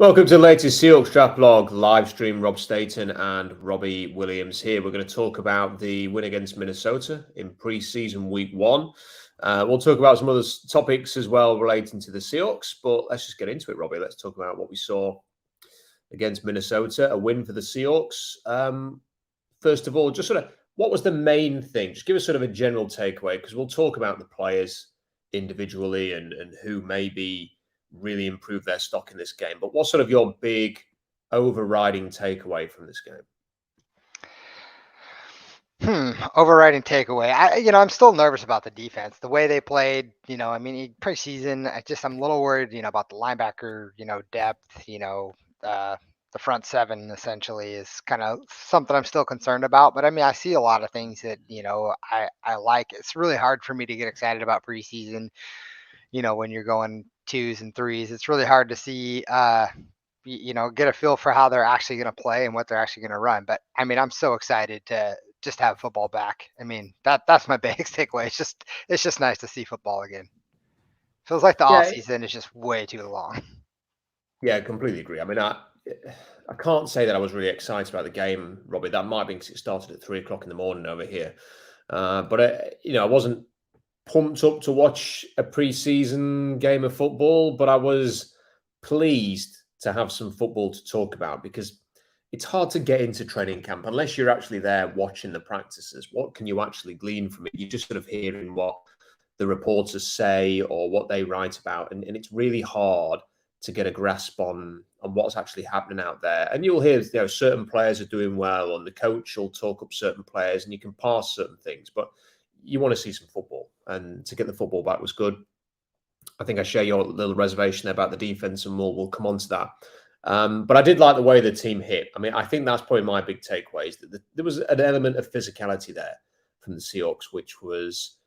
Welcome to the latest Seahawks Draft Blog live stream. Rob Staton and Robbie Williams here. We're going to talk about the win against Minnesota in preseason week 1. We'll talk about some other topics as well relating to the Seahawks, but let's just get into it, Robbie. Let's talk about what we saw against Minnesota, a win for the Seahawks. First of all, just sort of what was the main thing? Just give us sort of a general takeaway, because we'll talk about the players individually and who maybe really improve their stock in this game. But what's sort of your big overriding takeaway from this game? Overriding takeaway. I'm still nervous about the defense, the way they played. Preseason, I'm a little worried, about the linebacker, depth. The front seven essentially is kind of something I'm still concerned about. But I see a lot of things that I like. It's really hard for me to get excited about preseason. When you're going 2s and 3s, it's really hard to see, get a feel for how they're actually going to play and what they're actually going to run. But I'm so excited to just have football back. That's my biggest takeaway. It's just nice to see football again. Feels like the off season is just way too long. Yeah, I completely agree. I can't say that I was really excited about the game, Robbie. That might be because it started at 3 o'clock in the morning over here. But I wasn't pumped up to watch a preseason game of football, but I was pleased to have some football to talk about, because it's hard to get into training camp unless you're actually there watching the practices. What can you actually glean from it? You're just sort of hearing what the reporters say or what they write about, and it's really hard to get a grasp on what's actually happening out there. And you'll hear, certain players are doing well, and the coach will talk up certain players, and you can pass certain things, but you want to see some football, and to get the football back was good. I think I share your little reservation there about the defense, and we'll come on to that. But I did like the way the team hit. I think that's probably my big takeaway, is that there was an element of physicality there from the Seahawks, which was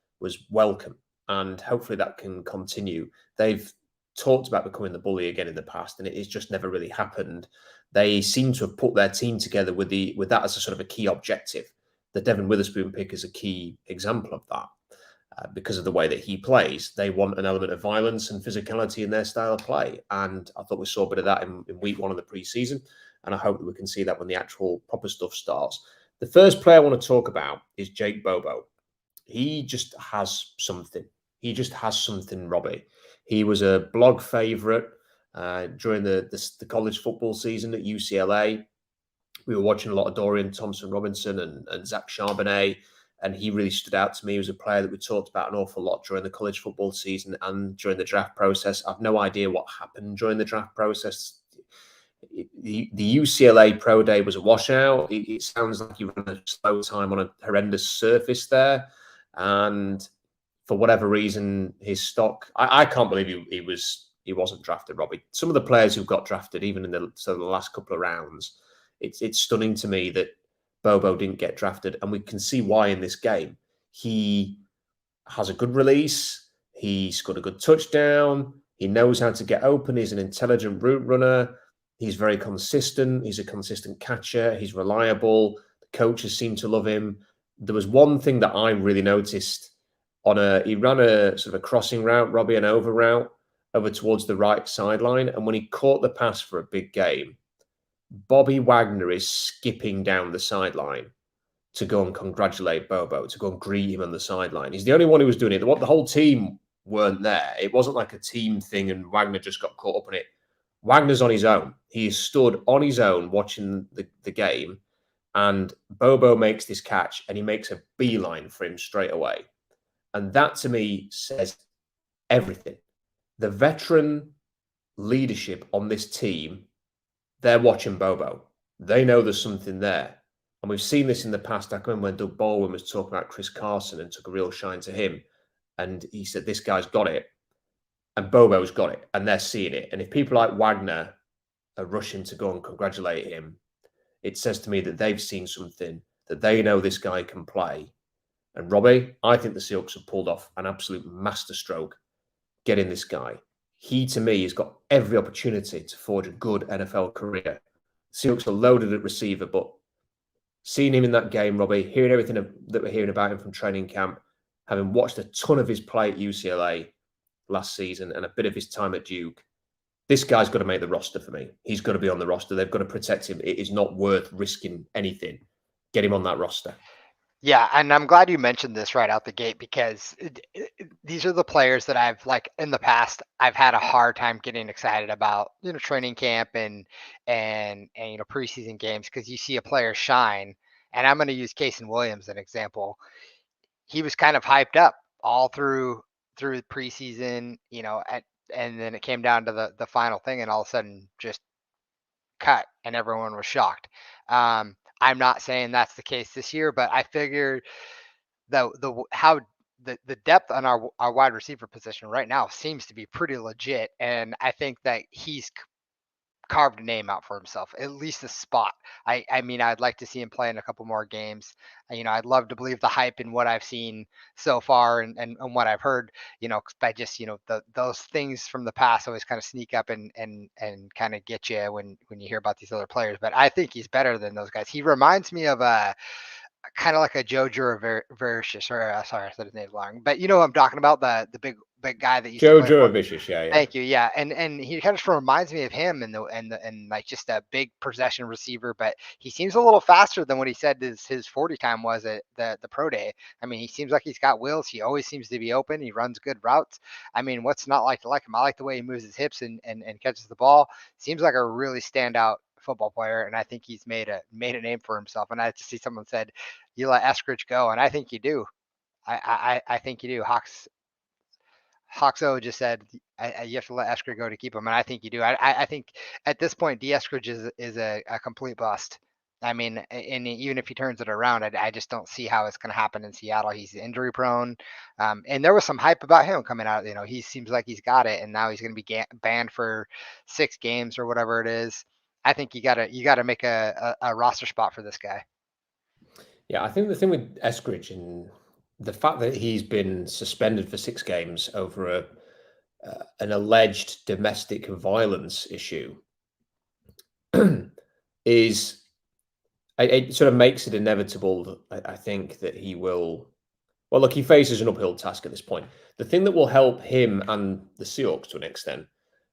welcome, and hopefully that can continue. They've talked about becoming the bully again in the past, and it's just never really happened. They seem to have put their team together with that as a sort of a key objective. The Devin Witherspoon pick is a key example of that, because of the way that he plays. They want an element of violence and physicality in their style of play, and I thought we saw a bit of that in week 1 of the preseason, and I hope that we can see that when the actual proper stuff starts. The first player I want to talk about is Jake Bobo. He just has something. Robbie. He was a blog favorite during the college football season at UCLA. We were watching a lot of Dorian Thompson-Robinson and Zach Charbonnet, and he really stood out to me. He was a player that we talked about an awful lot during the college football season and during the draft process. I've no idea what happened during the draft process. The UCLA Pro Day was a washout. It sounds like he ran a slow time on a horrendous surface there, and for whatever reason, his stock, I can't believe he wasn't drafted, Robbie. Some of the players who got drafted, even in the last couple of rounds, it's stunning to me that Bobo didn't get drafted, and we can see why in this game. He has a good release. He's got a good touchdown. He knows how to get open. He's an intelligent route runner. He's very consistent. He's a consistent catcher. He's reliable. The coaches seem to love him. There was one thing that I really noticed. He ran a sort of a crossing route, Robbie, an over route over towards the right sideline. And when he caught the pass for a big game, Bobby Wagner is skipping down the sideline to go and congratulate Bobo, to go and greet him on the sideline. He's the only one who was doing it. The whole team weren't there. It wasn't like a team thing and Wagner just got caught up in it. Wagner's on his own. He stood on his own watching the game, and Bobo makes this catch, and he makes a beeline for him straight away. And that, to me, says everything. The veteran leadership on this team, they're watching Bobo. They know there's something there. And we've seen this in the past. I remember when Doug Baldwin was talking about Chris Carson and took a real shine to him. And he said, this guy's got it. And Bobo's got it. And they're seeing it. And if people like Wagner are rushing to go and congratulate him, it says to me that they've seen something, that they know this guy can play. And Robbie, I think the Seahawks have pulled off an absolute masterstroke getting this guy. He, to me, has got every opportunity to forge a good NFL career. Seahawks are loaded at receiver, but seeing him in that game, Robbie, hearing everything that we're hearing about him from training camp, having watched a ton of his play at UCLA last season and a bit of his time at Duke, this guy's got to make the roster for me. He's got to be on the roster. They've got to protect him. It is not worth risking anything. Get him on that roster. Yeah, and I'm glad you mentioned this right out the gate because these are the players that I've like in the past I've had a hard time getting excited about, training camp and preseason games because you see a player shine, and I'm going to use Casey Williams as an example. He was kind of hyped up all through preseason, and then it came down to the final thing, and all of a sudden just cut, and everyone was shocked. I'm not saying that's the case this year, but I figure the depth on our wide receiver position right now seems to be pretty legit, and I think that he's carved a name out for himself, at least a spot. I mean, I'd like to see him play in a couple more games. I'd love to believe the hype in what I've seen so far and what I've heard, by just, those things from the past always kind of sneak up and kind of get you when you hear about these other players. But I think he's better than those guys. He reminds me of kind of like a Joe Jurevicius, or sorry, I said his name wrong, but you know what I'm talking about, the big guy that used Joe to play Jurevicius, yeah. Thank you, yeah, and he kind of reminds me of him and like just a big possession receiver, but he seems a little faster than what he said his 40 time was at the pro day. I mean, he seems like he's got wheels. He always seems to be open. He runs good routes. I mean, what's not like to like him? I like the way he moves his hips and catches the ball. Seems like a really standout football player, and I think he's made a name for himself. And I had to see someone said, "You let Eskridge go," and I think you do. I think you do. Hawkso just said you have to let Eskridge go to keep him, and I think you do. I think at this point, D. Eskridge is a complete bust. I mean, and even if he turns it around, I just don't see how it's going to happen in Seattle. He's injury prone, and there was some hype about him coming out. He seems like he's got it, and now he's going to be banned for 6 games or whatever it is. I think you gotta make a roster spot for this guy. Yeah, I think the thing with Eskridge and the fact that he's been suspended for 6 games over an alleged domestic violence issue is it sort of makes it inevitable. I think that he will. Well, look, he faces an uphill task at this point. The thing that will help him and the Seahawks to an extent,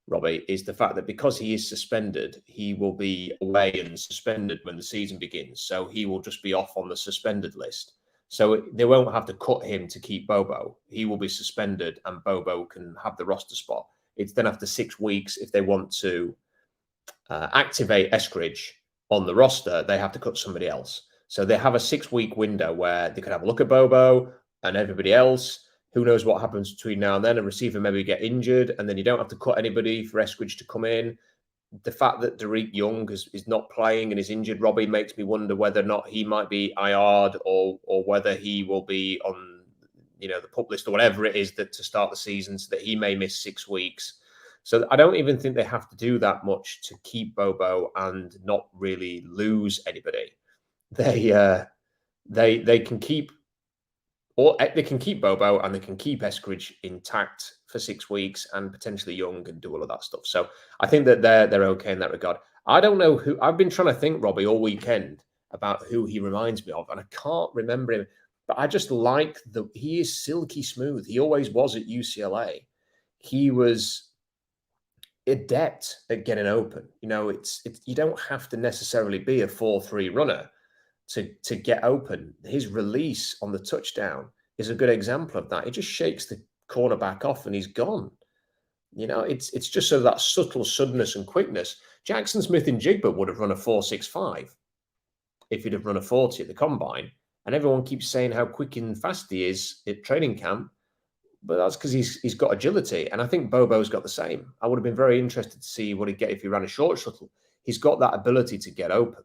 Robbie, is the fact that because he is suspended, he will be away and suspended when the season begins. So he will just be off on the suspended list. So they won't have to cut him to keep Bobo. He will be suspended and Bobo can have the roster spot. It's then after 6 weeks, if they want to activate Eskridge on the roster, they have to cut somebody else. So they have a 6-week window where they could have a look at Bobo and everybody else. Who knows what happens between now and then? A receiver maybe get injured, and then you don't have to cut anybody for Eskridge to come in. The fact that Derek Young is not playing and is injured, Robbie, makes me wonder whether or not he might be IR'd or whether he will be on, the PUP list or whatever it is that to start the season, so that he may miss 6 weeks. So I don't even think they have to do that much to keep Bobo and not really lose anybody. They can keep. Or they can keep Bobo and they can keep Eskridge intact for 6 weeks and potentially Young and do all of that stuff. So I think that they're okay in that regard. I don't know who. I've been trying to think, Robbie, all weekend about who he reminds me of, and I can't remember him. But I just like he is silky smooth. He always was at UCLA. He was adept at getting open. It's you don't have to necessarily be a 4-3 runner to get open. His release on the touchdown is a good example of that. It just shakes the cornerback off and he's gone. It's just sort of that subtle suddenness and quickness. Jackson Smith and Jigba would have run a 4.65 if he'd have run a 40 at the combine. And everyone keeps saying how quick and fast he is at training camp, but that's because he's got agility. And I think Bobo's got the same. I would have been very interested to see what he'd get if he ran a short shuttle. He's got that ability to get open.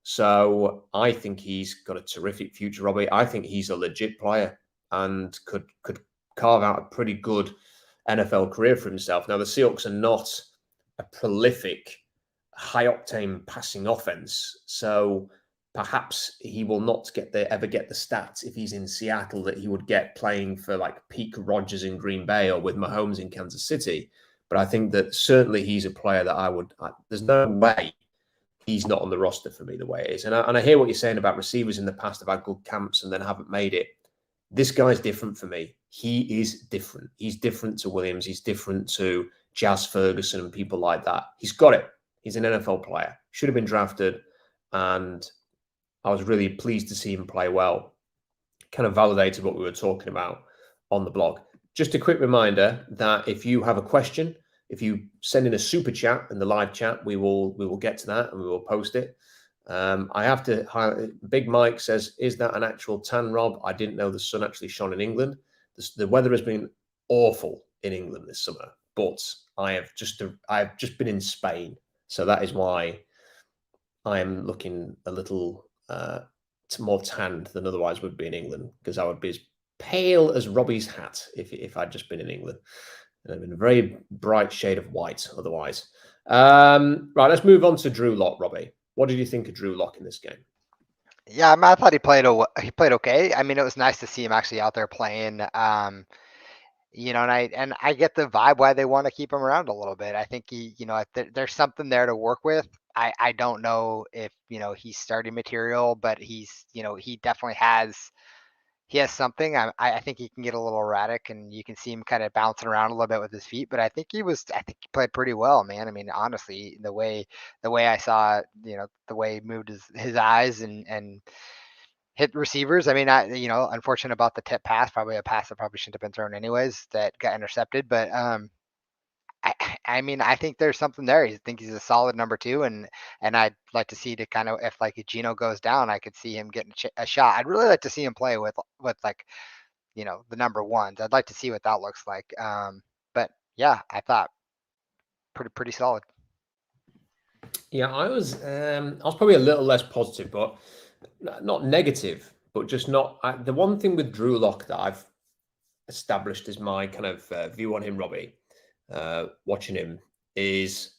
So I think he's got a terrific future, Robbie. I think he's a legit player and could carve out a pretty good NFL career for himself. Now, the Seahawks are not a prolific, high-octane passing offense, so perhaps he will not ever get the stats if he's in Seattle that he would get playing for like peak Rodgers in Green Bay or with Mahomes in Kansas City. But I think that certainly he's a player that there's no way he's not on the roster for me the way it is. And I hear what you're saying about receivers in the past have had good camps and then haven't made it. This guy's different for me. He is different. He's different to Williams. He's different to Jazz Ferguson and people like that. He's got it. He's an NFL player. Should have been drafted, and I was really pleased to see him play well. Kind of validated what we were talking about on the blog. Just a quick reminder that if you have a question, if you send in a super chat in the live chat, we will get to that and we will post it. I have to highlight, Big Mike says, is that an actual tan, Rob? I didn't know the sun actually shone in England. The weather has been awful in England this summer, but I have just been in Spain, so that is why I am looking a little more tanned than otherwise would be in England, because I would be as pale as Robbie's hat if I'd just been in England. And I've been a very bright shade of white otherwise. Right, let's move on to Drew Lock, Robbie. What did you think of Drew Lock in this game? Yeah, I thought he played okay. I mean, it was nice to see him actually out there playing. And I get the vibe why they want to keep him around a little bit. I think there's something there to work with. I don't know if he's starting material, but he definitely has something. I think he can get a little erratic, and you can see him kind of bouncing around a little bit with his feet. But I think he played pretty well, man. I mean, honestly, the way I saw, the way he moved his eyes and hit receivers. I mean, unfortunate about the tip pass, probably a pass that probably shouldn't have been thrown anyways, that got intercepted. But I mean, I think there's something there. I think he's a solid number 2, and I'd like to see if like Gino goes down, I could see him getting a shot. I'd really like to see him play with like, the number 1s. I'd like to see what that looks like. But yeah, I thought pretty solid. Yeah, I was probably a little less positive, but not negative, but just not. The one thing with Drew Lock that I've established as my kind of view on him, Robbie, watching him, is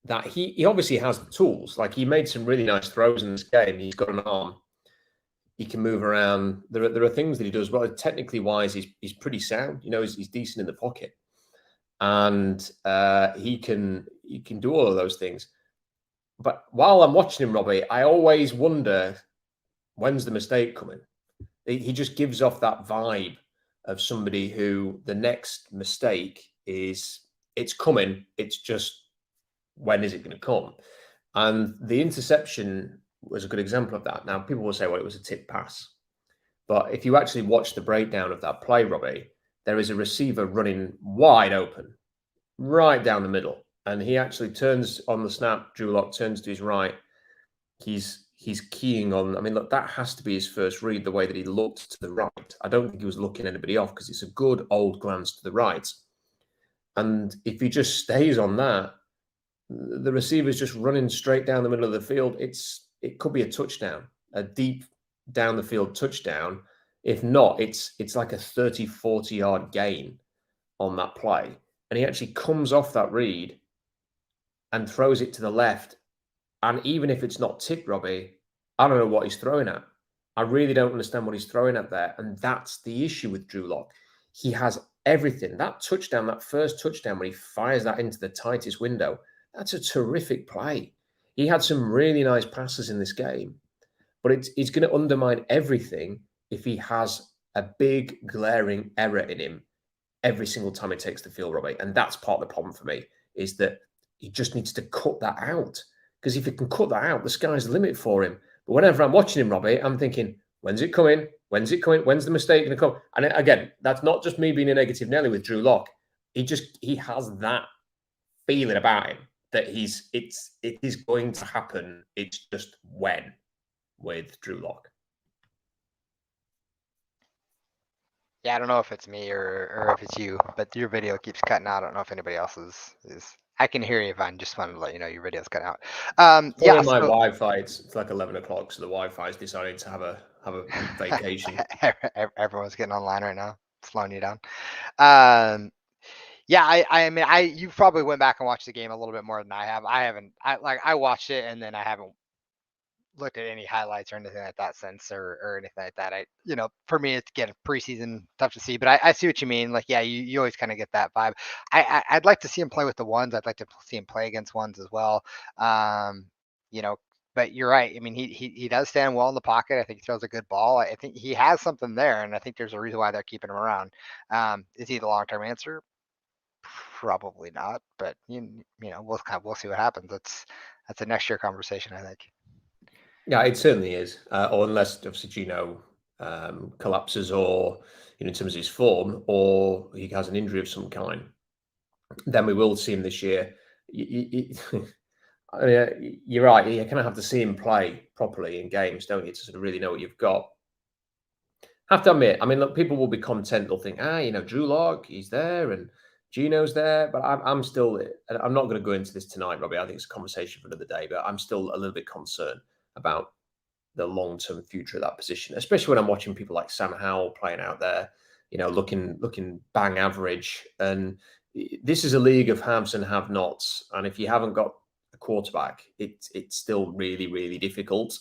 that he obviously has the tools. Like, he made some really nice throws in this game. He's got an arm. He can move around. There are things that he does well. Technically wise, he's pretty sound. He's decent in the pocket, and he can do all of those things. But while I'm watching him, Robbie, I always wonder, when's the mistake coming? He just gives off that vibe of somebody who the next mistake it's coming. It's just, when is it going to come? And the interception was a good example of that. Now, people will say, well, it was a tip pass. But if you actually watch the breakdown of that play, Robbie, there is a receiver running wide open, right down the middle. And he actually turns on the snap. Drew Lock turns to his right. He's keying on. I mean, look, that has to be his first read, the way that he looked to the right. I don't think he was looking anybody off, because it's a good old glance to the right. And if he just stays on that, the receiver's just running straight down the middle of the field. It could be a touchdown, a deep down the field touchdown. If not, it's like a 30, 40-yard gain on that play. And he actually comes off that read and throws it to the left. And even if it's not tipped, Robbie, I don't know what he's throwing at. I really don't understand what he's throwing at there. And that's the issue with Drew Lock. He has everything. That touchdown, that first touchdown, when he fires that into the tightest window, that's a terrific play. He had some really nice passes in this game, but it's going to undermine everything if he has a big glaring error in him every single time he takes the field, Robbie. And that's part of the problem for me, is that he just needs to cut that out. Because if he can cut that out, the sky's the limit for him. But whenever I'm watching him, Robbie, I'm thinking, when's it coming? When's it coming? When's the mistake going to come? And again, that's not just me being a negative Nelly with Drew Lock. He has that feeling about him that it is going to happen. It's just when with Drew Lock. Yeah, I don't know if it's me or if it's you, but your video keeps cutting out. I don't know if anybody else is. I can hear you fine. Just wanted to let you know your video's cutting out. Yeah, my Wi-Fi. It's like 11 o'clock, so the Wi-Fi is deciding to have a vacation. Everyone's getting online right now, slowing you down. Yeah, I mean, you probably went back and watched the game a little bit more than I have. I haven't. I watched it, and then I haven't looked at any highlights or anything like that since, or anything like that. For me, it's, again, preseason, tough to see, but I see what you mean. Like, yeah, you always kind of get that vibe. I'd like to see him play with the ones. I'd like to see him play against ones as well. But you're right. I mean, he does stand well in the pocket. I think he throws a good ball. I think he has something there, and I think there's a reason why they're keeping him around. Is he the long-term answer? Probably not, but we'll see what happens. That's a next year conversation, I think. Yeah, it certainly is. Or unless obviously Gino collapses, or in terms of his form, or he has an injury of some kind, then we will see him this year. I mean, you're right. You kind of have to see him play properly in games, don't you, to sort of really know what you've got. Have to admit, I mean, look, people will be content. They'll think, Drew Lock, he's there, and Gino's there. But I'm still, and I'm not going to go into this tonight, Robbie. I think it's a conversation for another day. But I'm still a little bit concerned about the long-term future of that position, especially when I'm watching people like Sam Howell playing out there, looking bang average. And this is a league of haves and have-nots. And if you haven't got a quarterback, it's still really, really difficult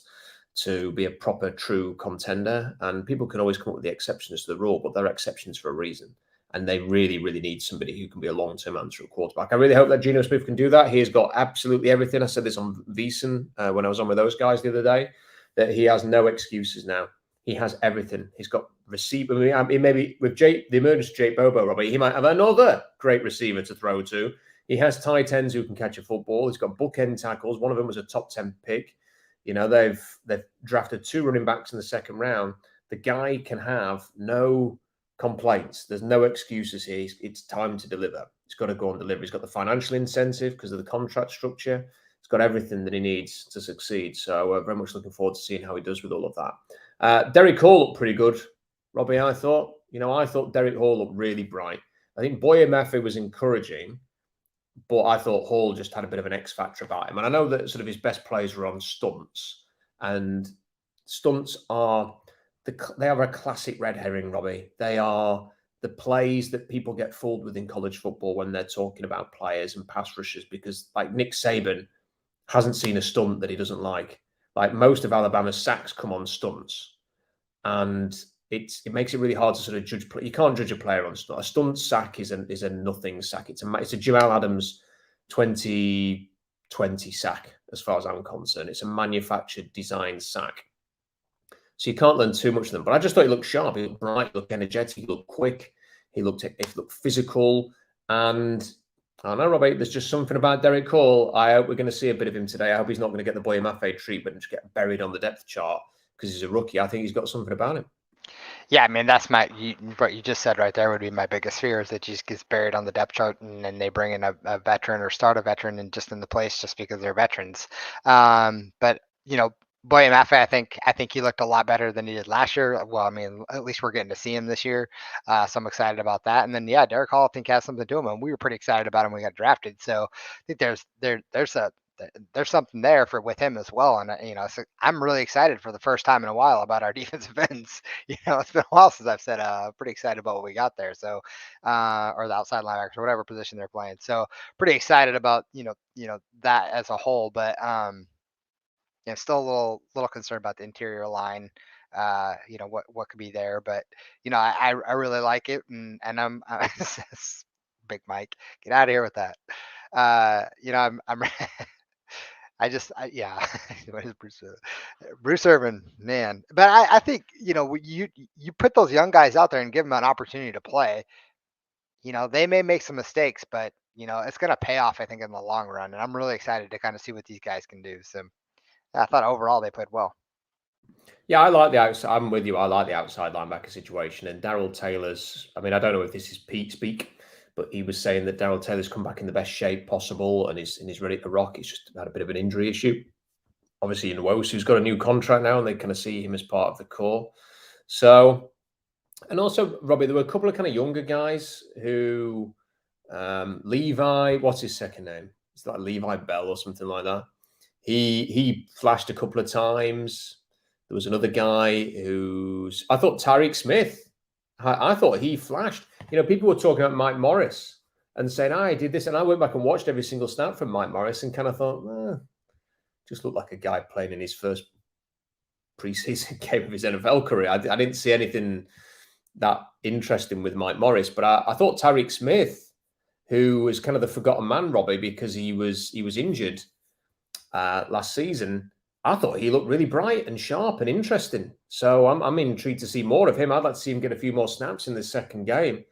to be a proper, true contender. And people can always come up with the exceptions to the rule, but they're exceptions for a reason. And they really, really need somebody who can be a long-term answer at quarterback. I really hope that Geno Smith can do that. He has got absolutely everything. I said this on VSiN when I was on with those guys the other day, that he has no excuses now. He has everything. He's got receiver. I mean, maybe with the emergence of Jake Bobo, Robbie, he might have another great receiver to throw to. He has tight ends who can catch a football. He's got bookend tackles. One of them was a top 10 pick. They've drafted 2 running backs in the second round. The guy can have no complaints. There's no excuses here. It's time to deliver. He's got to go and deliver. He's got the financial incentive because of the contract structure. He's got everything that he needs to succeed. So very much looking forward to seeing how he does with all of that. Derek Hall looked pretty good, Robbie, I thought. I thought Derek Hall looked really bright. I think Boye Mafe was encouraging, but I thought Hall just had a bit of an X factor about him. And I know that sort of his best plays were on stunts. And stunts are a classic red herring, Robbie. They are the plays that people get fooled with in college football when they're talking about players and pass rushers, because like Nick Saban hasn't seen a stunt that he doesn't like. Like most of Alabama's sacks come on stunts. And it makes it really hard to sort of judge. You can't judge a player on stunt. A stunt sack is a nothing sack. It's a Jamal Adams 2020 sack, as far as I'm concerned. It's a manufactured, designed sack. So you can't learn too much of them. But I just thought he looked sharp. He looked bright. He looked energetic. He looked quick. He looked physical. And I don't know, Robbie, there's just something about Derek Hall. I hope we're going to see a bit of him today. I hope he's not going to get the Boye Mafe treatment and just get buried on the depth chart because he's a rookie. I think he's got something about him. Yeah, I mean, that's what you just said right there would be my biggest fear, is that he just gets buried on the depth chart and then they bring in a veteran or start a veteran and just in the place just because they're veterans. But, Boye Mafe, I think he looked a lot better than he did last year. Well, I mean, at least we're getting to see him this year. So I'm excited about that. And then, Derek Hall, I think, has something to do him. And we were pretty excited about him when we got drafted. So I think there's something there with him as well. And, so I'm really excited for the first time in a while about our defensive ends. It's been a while since I've said pretty excited about what we got there. So, or the outside linebackers or whatever position they're playing. So pretty excited about, that as a whole, but, still a little concerned about the interior line, what could be there, but, I really like it. And I'm Big Mike, get out of here with that. I'm what is Bruce Irvin, man. But I think, you put those young guys out there and give them an opportunity to play. They may make some mistakes, but, it's going to pay off, I think, in the long run. And I'm really excited to kind of see what these guys can do. So I thought overall they played well. Yeah, I like the outside. I'm with you. I like the outside linebacker situation. And Darrell Taylor's, I mean, I don't know if this is Pete speak, but he was saying that Darrell Taylor's come back in the best shape possible and is ready to rock. He's just had a bit of an injury issue. Obviously, Nwosu's got a new contract now, and they kind of see him as part of the core. So, and also, Robbie, there were a couple of kind of younger guys who, Levi, what's his second name? It's like Levi Bell or something like that. He flashed a couple of times. There was another guy I thought Tyreek Smith. I thought he flashed. People were talking about Mike Morris and saying, I did this. And I went back and watched every single snap from Mike Morris and kind of thought, just looked like a guy playing in his first preseason game of his NFL career. I didn't see anything that interesting with Mike Morris. But I thought Tyreek Smith, who was kind of the forgotten man, Robbie, because he was injured last season, I thought he looked really bright and sharp and interesting. So I'm intrigued to see more of him. I'd like to see him get a few more snaps in the second game.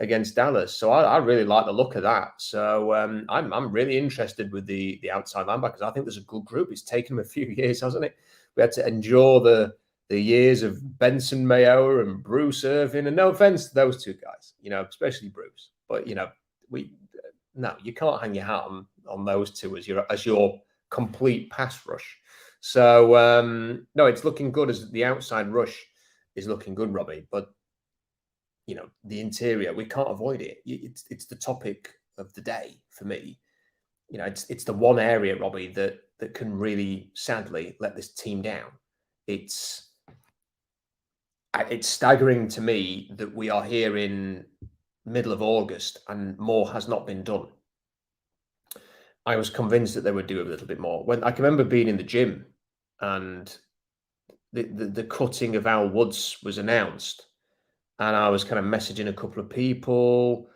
against Dallas. So I really like the look of that. So I'm really interested with the outside linebackers. I think there's a good group. It's taken them a few years, hasn't it? We had to endure the years of Benson Mayoa and Bruce Irvin. And no offense to those two guys, especially Bruce. But no, you can't hang your hat on those two as your complete pass rush. So no, it's looking good as the outside rush is looking good, Robbie. But the interior, we can't avoid it. It's the topic of the day for me. It's the one area, Robbie, that can really sadly let this team down. It's staggering to me that we are here in middle of August and more has not been done. I was convinced that they would do a little bit more. When I can remember being in the gym and the cutting of Al Woods was announced, and I was kind of messaging a couple of people,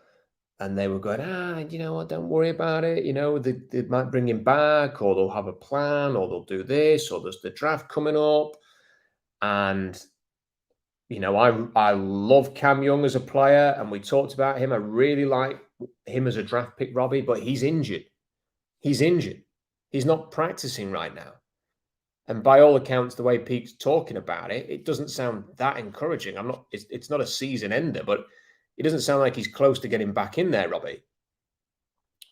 and they were going, what, don't worry about it. They might bring him back, or they'll have a plan, or they'll do this, or there's the draft coming up. And, I love Cam Young as a player, and we talked about him. I really like him as a draft pick, Robbie, but he's injured. He's injured. He's not practicing right now. And by all accounts, the way Pete's talking about it, it doesn't sound that encouraging. It's not a season ender, but it doesn't sound like he's close to getting back in there, Robbie.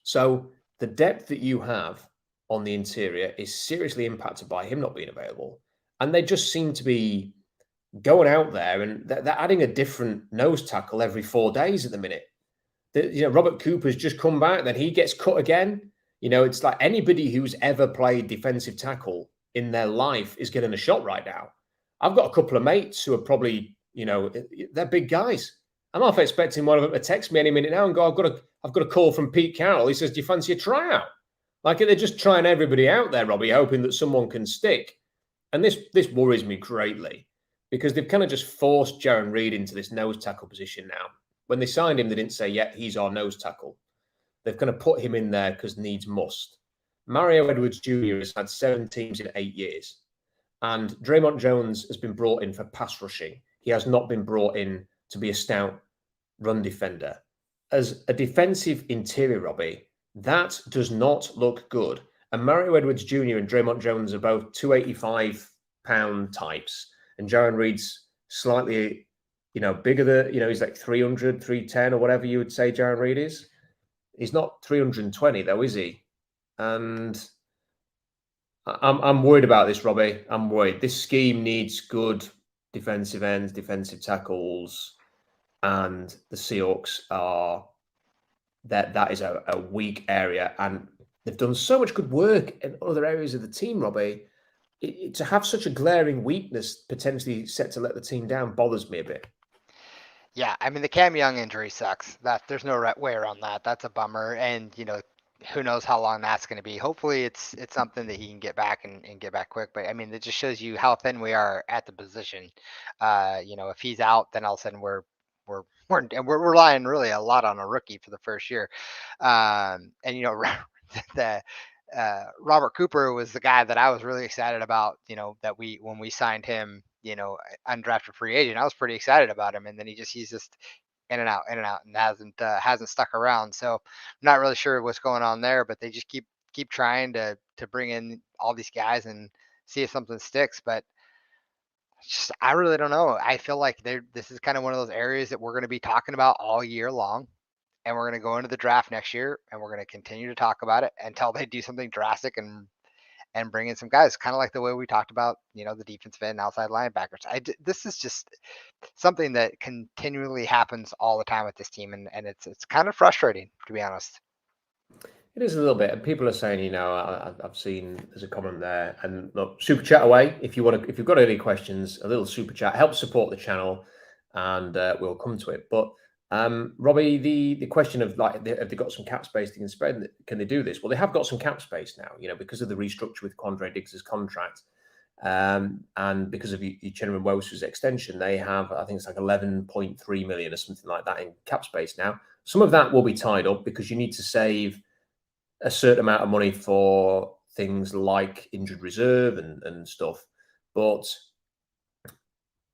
So the depth that you have on the interior is seriously impacted by him not being available. And they just seem to be going out there and they're adding a different nose tackle every 4 days at the minute. Robert Cooper's just come back, then he gets cut again. It's like anybody who's ever played defensive tackle in their life is getting a shot right now. I've got a couple of mates who are probably, they're big guys. I'm half expecting one of them to text me any minute now and go, I've got a call from Pete Carroll. He says, do you fancy a tryout? Like they're just trying everybody out there, Robbie, hoping that someone can stick. And this worries me greatly because they've kind of just forced Jaron Reed into this nose tackle position now. When they signed him, they didn't say, yeah, he's our nose tackle. They've kind of put him in there because needs must. Mario Edwards Jr. has had 7 teams in 8 years. And Draymond Jones has been brought in for pass rushing. He has not been brought in to be a stout run defender. As a defensive interior, Robbie, that does not look good. And Mario Edwards Jr. and Draymond Jones are both 285-pound types. And Jaron Reed's slightly, bigger than, he's like 300, 310 or whatever you would say Jaron Reed is. He's not 320 though, is he? And I'm worried about this, Robbie. I'm worried. This scheme needs good defensive ends, defensive tackles, and the Seahawks are that is a weak area. And they've done so much good work in other areas of the team, Robbie. To have such a glaring weakness potentially set to let the team down bothers me a bit. Yeah, I mean the Cam Young injury sucks. There's no way around that. That's a bummer, and who knows how long that's going to be. Hopefully, it's something that he can get back and get back quick. But I mean, it just shows you how thin we are at the position. If he's out, then all of a sudden we're relying really a lot on a rookie for the first year. The Robert Cooper was the guy that I was really excited about. That when we signed him, undrafted free agent, I was pretty excited about him, and then he's just in and out, and hasn't stuck around. So I'm not really sure what's going on there, but they just keep trying to bring in all these guys and see if something sticks. But I really don't know. I feel like this is kind of one of those areas that we're going to be talking about all year long, and we're going to go into the draft next year, and we're going to continue to talk about it until they do something drastic and bring in some guys, kind of like the way we talked about, the defensive end, outside linebackers. This is just something that continually happens all the time with this team, and it's kind of frustrating, to be honest. It is a little bit, and people are saying, I've seen there's a comment there, and look, super chat away if you've got any questions. A little super chat helps support the channel, and we'll come to it. But Robbie, the question of have they got some cap space they can spend? Can they do this? Well, they have got some cap space now, because of the restructure with Quandre Diggs' contract, and because of Uchenna Nwosu's extension, they have, I think it's like 11.3 million or something like that in cap space now. Some of that will be tied up because you need to save a certain amount of money for things like injured reserve and stuff. But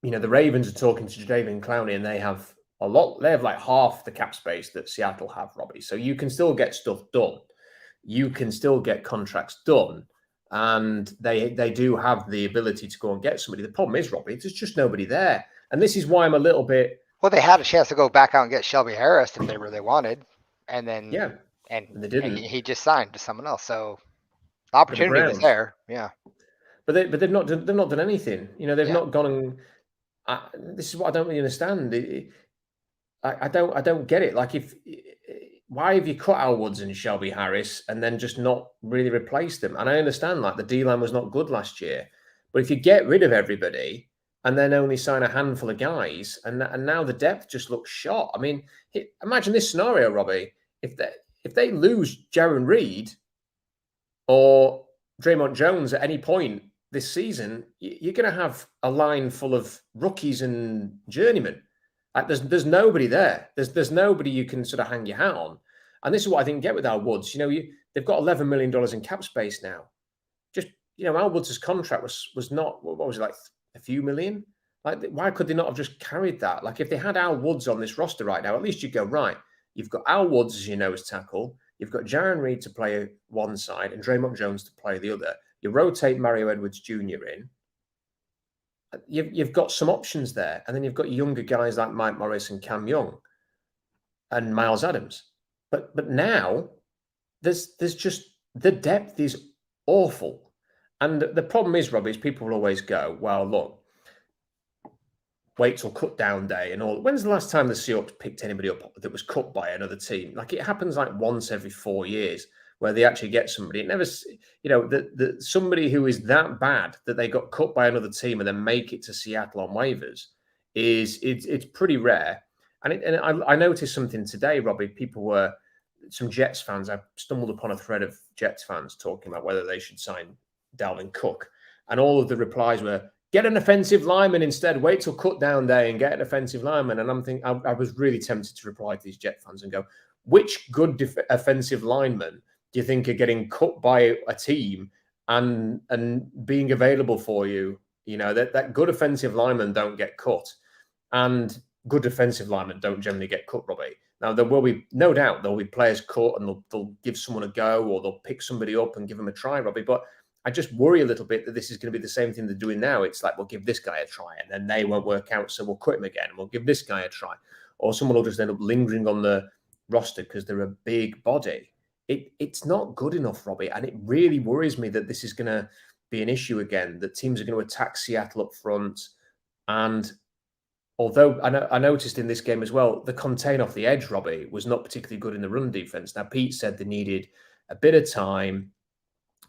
the Ravens are talking to Jadeveon Clowney, and they have a lot. They have like half the cap space that Seattle have, Robbie. So you can still get stuff done. You can still get contracts done. And they do have the ability to go and get somebody. The problem is, Robbie, there's just nobody there. And this is why I'm a little bit... Well, they had a chance to go back out and get Shelby Harris if they really wanted. And then and they didn't. He just signed to someone else. So the opportunity was there. Yeah. But they've not done anything. They've not gone and... this is what I don't really understand. I don't get it. Like, why have you cut Al Woods and Shelby Harris and then just not really replaced them? And I understand, like, the D-line was not good last year. But if you get rid of everybody and then only sign a handful of guys, and now the depth just looks shot. I mean, imagine this scenario, Robbie. If they lose Jaron Reed or Draymond Jones at any point this season, you're going to have a line full of rookies and journeymen. Like, there's nobody there. There's nobody you can sort of hang your hat on. And this is what I didn't get with Al Woods. They've got $11 million in cap space now. Just, Al Woods' contract was not, what was it, like a few million? Like, why could they not have just carried that? Like, if they had Al Woods on this roster right now, at least you'd go, right, you've got Al Woods, as you know, as tackle. You've got Jaron Reed to play one side and Draymond Jones to play the other. You rotate Mario Edwards Jr. in. You've got some options there. And then you've got younger guys like Mike Morris and Cam Young and Miles Adams. But now there's just, the depth is awful. And the problem is, Robbie, is people will always go, well, look, wait till cut down day and all. When's the last time the Seahawks picked anybody up that was cut by another team? Like, it happens like once every 4 years where they actually get somebody. It never, somebody who is that bad that they got cut by another team and then make it to Seattle on waivers it's pretty rare. And I noticed something today, Robbie. Some Jets fans, I stumbled upon a thread of Jets fans talking about whether they should sign Dalvin Cook. And all of the replies were, get an offensive lineman instead. Wait till cut down day and get an offensive lineman. And I'm thinking, I was really tempted to reply to these Jet fans and go, which good offensive lineman do you think are getting cut by a team and being available for you? That good offensive linemen don't get cut, and good defensive linemen don't generally get cut, Robbie. Now, there will be, no doubt, there'll be players cut and they'll give someone a go, or they'll pick somebody up and give them a try, Robbie. But I just worry a little bit that this is going to be the same thing they're doing now. It's like, we'll give this guy a try and then they won't work out, so we'll cut him again and we'll give this guy a try. Or someone will just end up lingering on the roster because they're a big body. It's not good enough, Robbie. And it really worries me that this is going to be an issue again, that teams are going to attack Seattle up front. And although I noticed in this game as well, the contain off the edge, Robbie, was not particularly good in the run defense. Now, Pete said they needed a bit of time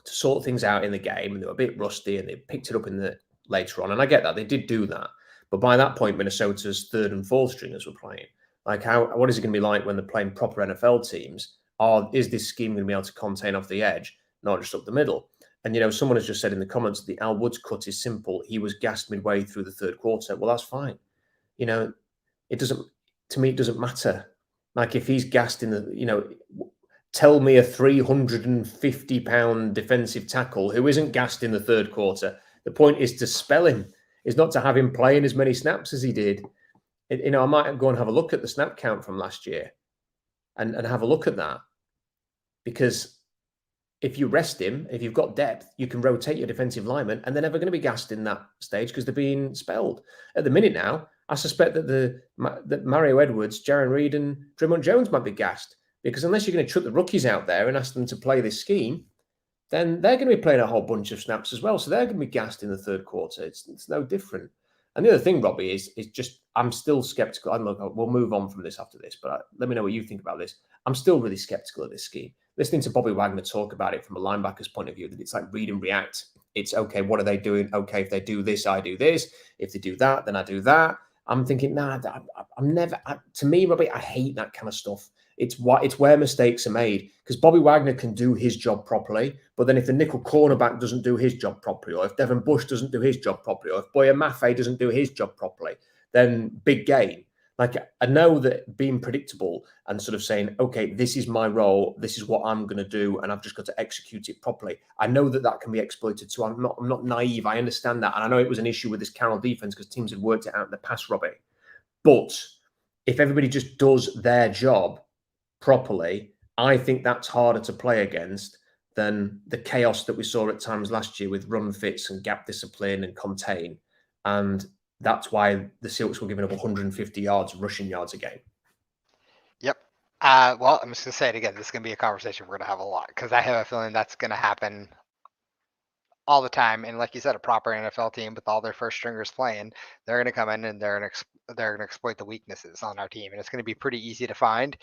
to sort things out in the game, and they were a bit rusty, and they picked it up later on. And I get that. They did do that. But by that point, Minnesota's third and fourth stringers were playing. Like, what is it going to be like when they're playing proper NFL teams? Is this scheme going to be able to contain off the edge, not just up the middle? And, someone has just said in the comments, the Al Woods cut is simple. He was gassed midway through the third quarter. Well, that's fine. It doesn't matter. Like, if he's gassed tell me a 350-pound defensive tackle who isn't gassed in the third quarter. The point is to spell him, is not to have him playing as many snaps as he did. I might go and have a look at the snap count from last year and have a look at that. Because if you rest him, if you've got depth, you can rotate your defensive linemen, and they're never going to be gassed in that stage because they're being spelled. At the minute now, I suspect that that Mario Edwards, Jaron Reed, and Draymond Jones might be gassed, because unless you're going to chuck the rookies out there and ask them to play this scheme, then they're going to be playing a whole bunch of snaps as well. So they're going to be gassed in the third quarter. It's no different. And the other thing, Robbie, is just, I'm still skeptical. We'll move on from this after this, but let me know what you think about this. I'm still really skeptical of this scheme. Listening to Bobby Wagner talk about it from a linebacker's point of view, that it's like read and react. It's, okay, what are they doing? Okay, if they do this, I do this. If they do that, then I do that. I'm thinking, I'm never, to me, Robbie, I hate that kind of stuff. It's where mistakes are made, because Bobby Wagner can do his job properly, but then if the nickel cornerback doesn't do his job properly, or if Devin Bush doesn't do his job properly, or if Boya Mafe doesn't do his job properly, then big game. Like, I know that being predictable and sort of saying, okay, this is my role, this is what I'm going to do, and I've just got to execute it properly. I know that can be exploited too. I'm not naive. I understand that. And I know it was an issue with this Carroll defense because teams had worked it out in the past, Robbie. But if everybody just does their job properly, I think that's harder to play against than the chaos that we saw at times last year with run fits and gap discipline and contain. And that's why the Seahawks were giving up 150 yards, rushing yards a game. Yep. Well, I'm just going to say it again. This is going to be a conversation we're going to have a lot because I have a feeling that's going to happen all the time. And like you said, a proper NFL team with all their first stringers playing, they're going to come in and they're going to exploit the weaknesses on our team. And it's going to be pretty easy to find.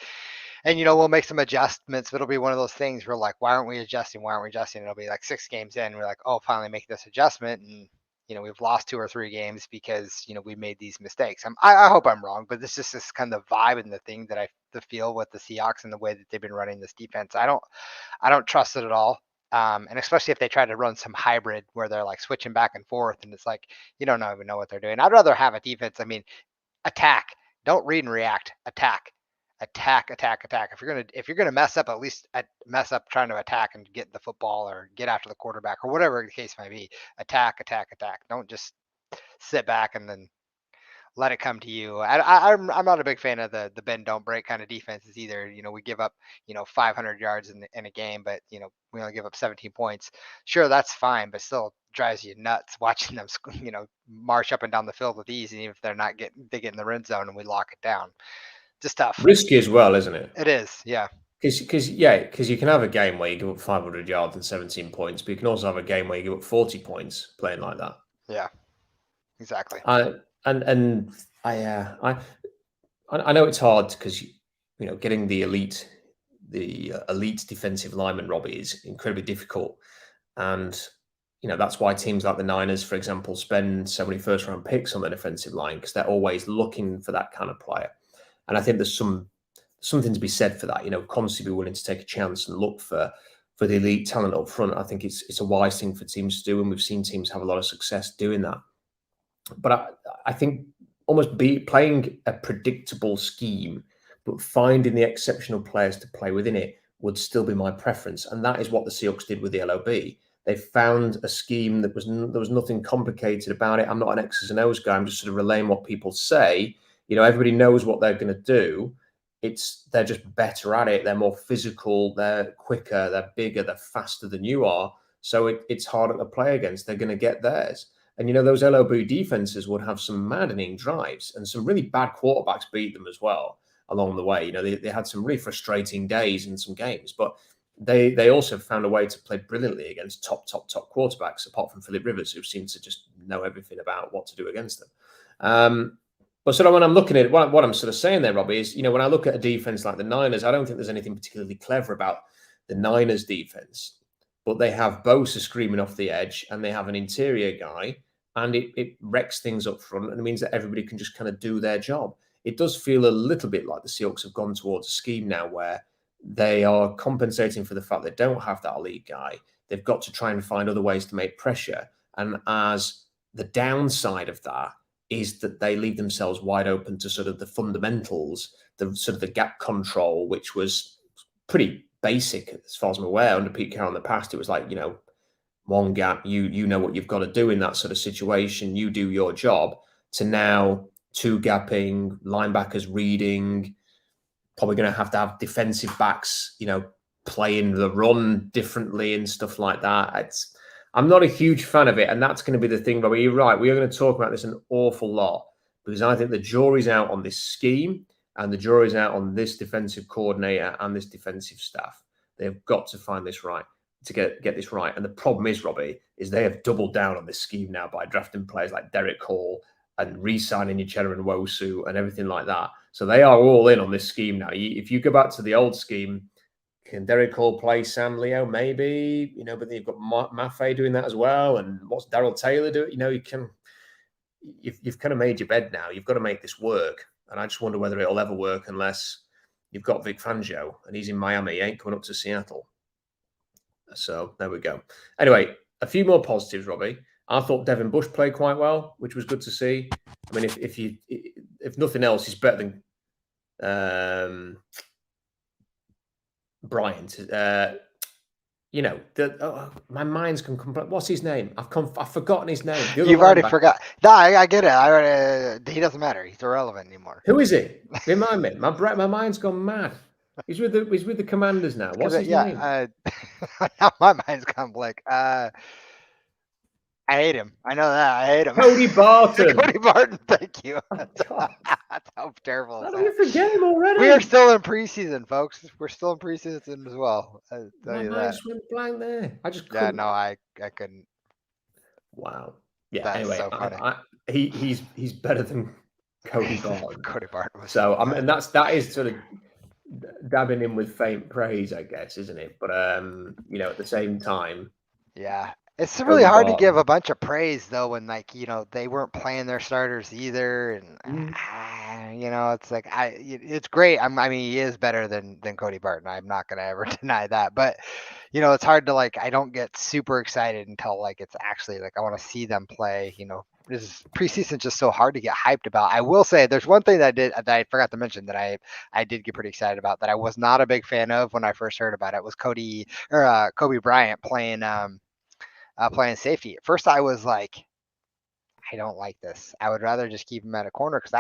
And, we'll make some adjustments, but it'll be one of those things where like, why aren't we adjusting? Why aren't we adjusting? It'll be like 6 games in. We're like, oh, finally make this adjustment. And, we've lost 2 or 3 games because, we made these mistakes. I hope I'm wrong, but this is just kind of the vibe and the thing that the feel with the Seahawks and the way that they've been running this defense. I don't trust it at all. And especially if they try to run some hybrid where they're like switching back and forth and it's like, you don't even know what they're doing. I'd rather have a defense. I mean, attack, don't read and react, attack. If you're gonna mess up, at least mess up trying to attack and get the football or get after the quarterback or whatever the case might be. Attack. Don't just sit back and then let it come to you. I'm not a big fan of the bend don't break kind of defenses either. We give up 500 yards in a game, but we only give up 17 points. Sure, that's fine, but still drives you nuts watching them march up and down the field with ease, and even if they get in the red zone and we lock it down. Just tough. Risky as well, isn't it? It is, yeah. Because you can have a game where you give up 500 yards and 17 points, but you can also have a game where you give up 40 points playing like that. Yeah, exactly. I know it's hard because getting the elite defensive lineman, Robbie, is incredibly difficult, and that's why teams like the Niners, for example, spend so many first round picks on the defensive line because they're always looking for that kind of player. And I think there's something to be said for that. Constantly be willing to take a chance and look for the elite talent up front. I think it's a wise thing for teams to do, and we've seen teams have a lot of success doing that. But I think almost playing a predictable scheme, but finding the exceptional players to play within it would still be my preference. And that is what the Seahawks did with the LOB. They found a scheme that there was nothing complicated about it. I'm not an X's and O's guy. I'm just sort of relaying what people say. Everybody knows what they're going to do. They're just better at it. They're more physical. They're quicker. They're bigger. They're faster than you are. So it's harder to play against. They're going to get theirs. And, those LOB defenses would have some maddening drives, and some really bad quarterbacks beat them as well along the way. They had some really frustrating days in some games, but they also found a way to play brilliantly against top quarterbacks, apart from Philip Rivers, who seems to just know everything about what to do against them. But sort of when I'm looking at it, what I'm sort of saying there, Robbie, is, when I look at a defense like the Niners, I don't think there's anything particularly clever about the Niners defense. But they have Bosa screaming off the edge, and they have an interior guy, and it wrecks things up front, and it means that everybody can just kind of do their job. It does feel a little bit like the Seahawks have gone towards a scheme now where they are compensating for the fact they don't have that elite guy. They've got to try and find other ways to make pressure. And as the downside of that is that they leave themselves wide open to sort of the fundamentals, the sort of the gap control, which was pretty basic as far as I'm aware under Pete Carroll in the past. It was like, one gap, you know what you've got to do in that sort of situation. You do your job. To now 2 gapping, linebackers reading, probably going to have defensive backs, playing the run differently and stuff like that. I'm not a huge fan of it, and that's going to be the thing. But you're right. We are going to talk about this an awful lot because I think the jury's out on this scheme and the jury's out on this defensive coordinator and this defensive staff. They've got to find this right to get this right. And the problem is, Robbie, is they have doubled down on this scheme now by drafting players like Derek Hall and re-signing Uchenna and Wosu and everything like that. So they are all in on this scheme now. If you go back to the old scheme, can Derek Hall play Sam Leo? Maybe, but then you've got Maffei doing that as well. And what's Darrell Taylor doing? You've kind of made your bed now. You've got to make this work. And I just wonder whether it'll ever work unless you've got Vic Fangio and he's in Miami. He ain't coming up to Seattle. So there we go. Anyway, a few more positives, Robbie. I thought Devin Bush played quite well, which was good to see. I mean, if nothing else, he's better than Bryant. you know, my mind's gone complete. What's his name? I've forgotten his name. The other You've already linebacker. forgot. No, I get it. He doesn't matter. He's irrelevant anymore. Who is it? Remind me. My mind's gone mad. He's with the Commanders now. What's his name? Now my mind's gone blank. I hate him. I know that. I hate him. Cody Barton. Cody Barton. Thank you. Oh, God. That's how terrible. How do we forget him already? We are still in preseason, folks. We're still in preseason as well. I'll tell My you mind that. just went blank there. I just Yeah, couldn't. no, I couldn't. Wow. Yeah. That's Anyway, so funny. he's better than Cody Barton. Cody Barton was So and that is sort of dabbing in with faint praise, I guess, isn't it? But you know, at the same time, yeah. It's really hard to give a bunch of praise though when like, you know, they weren't playing their starters either, and you know, it's like it's great. I mean, he is better than Cody Barton. I'm not gonna ever deny that, but you know, it's hard to like. I don't get super excited until like it's actually like I want to see them play. You know, this preseason just so hard to get hyped about. I will say there's one thing that I forgot to mention that I did get pretty excited about that I was not a big fan of when I first heard about it was Kobe Bryant playing safety. At first, I was like, I don't like this. I would rather just keep him at a corner because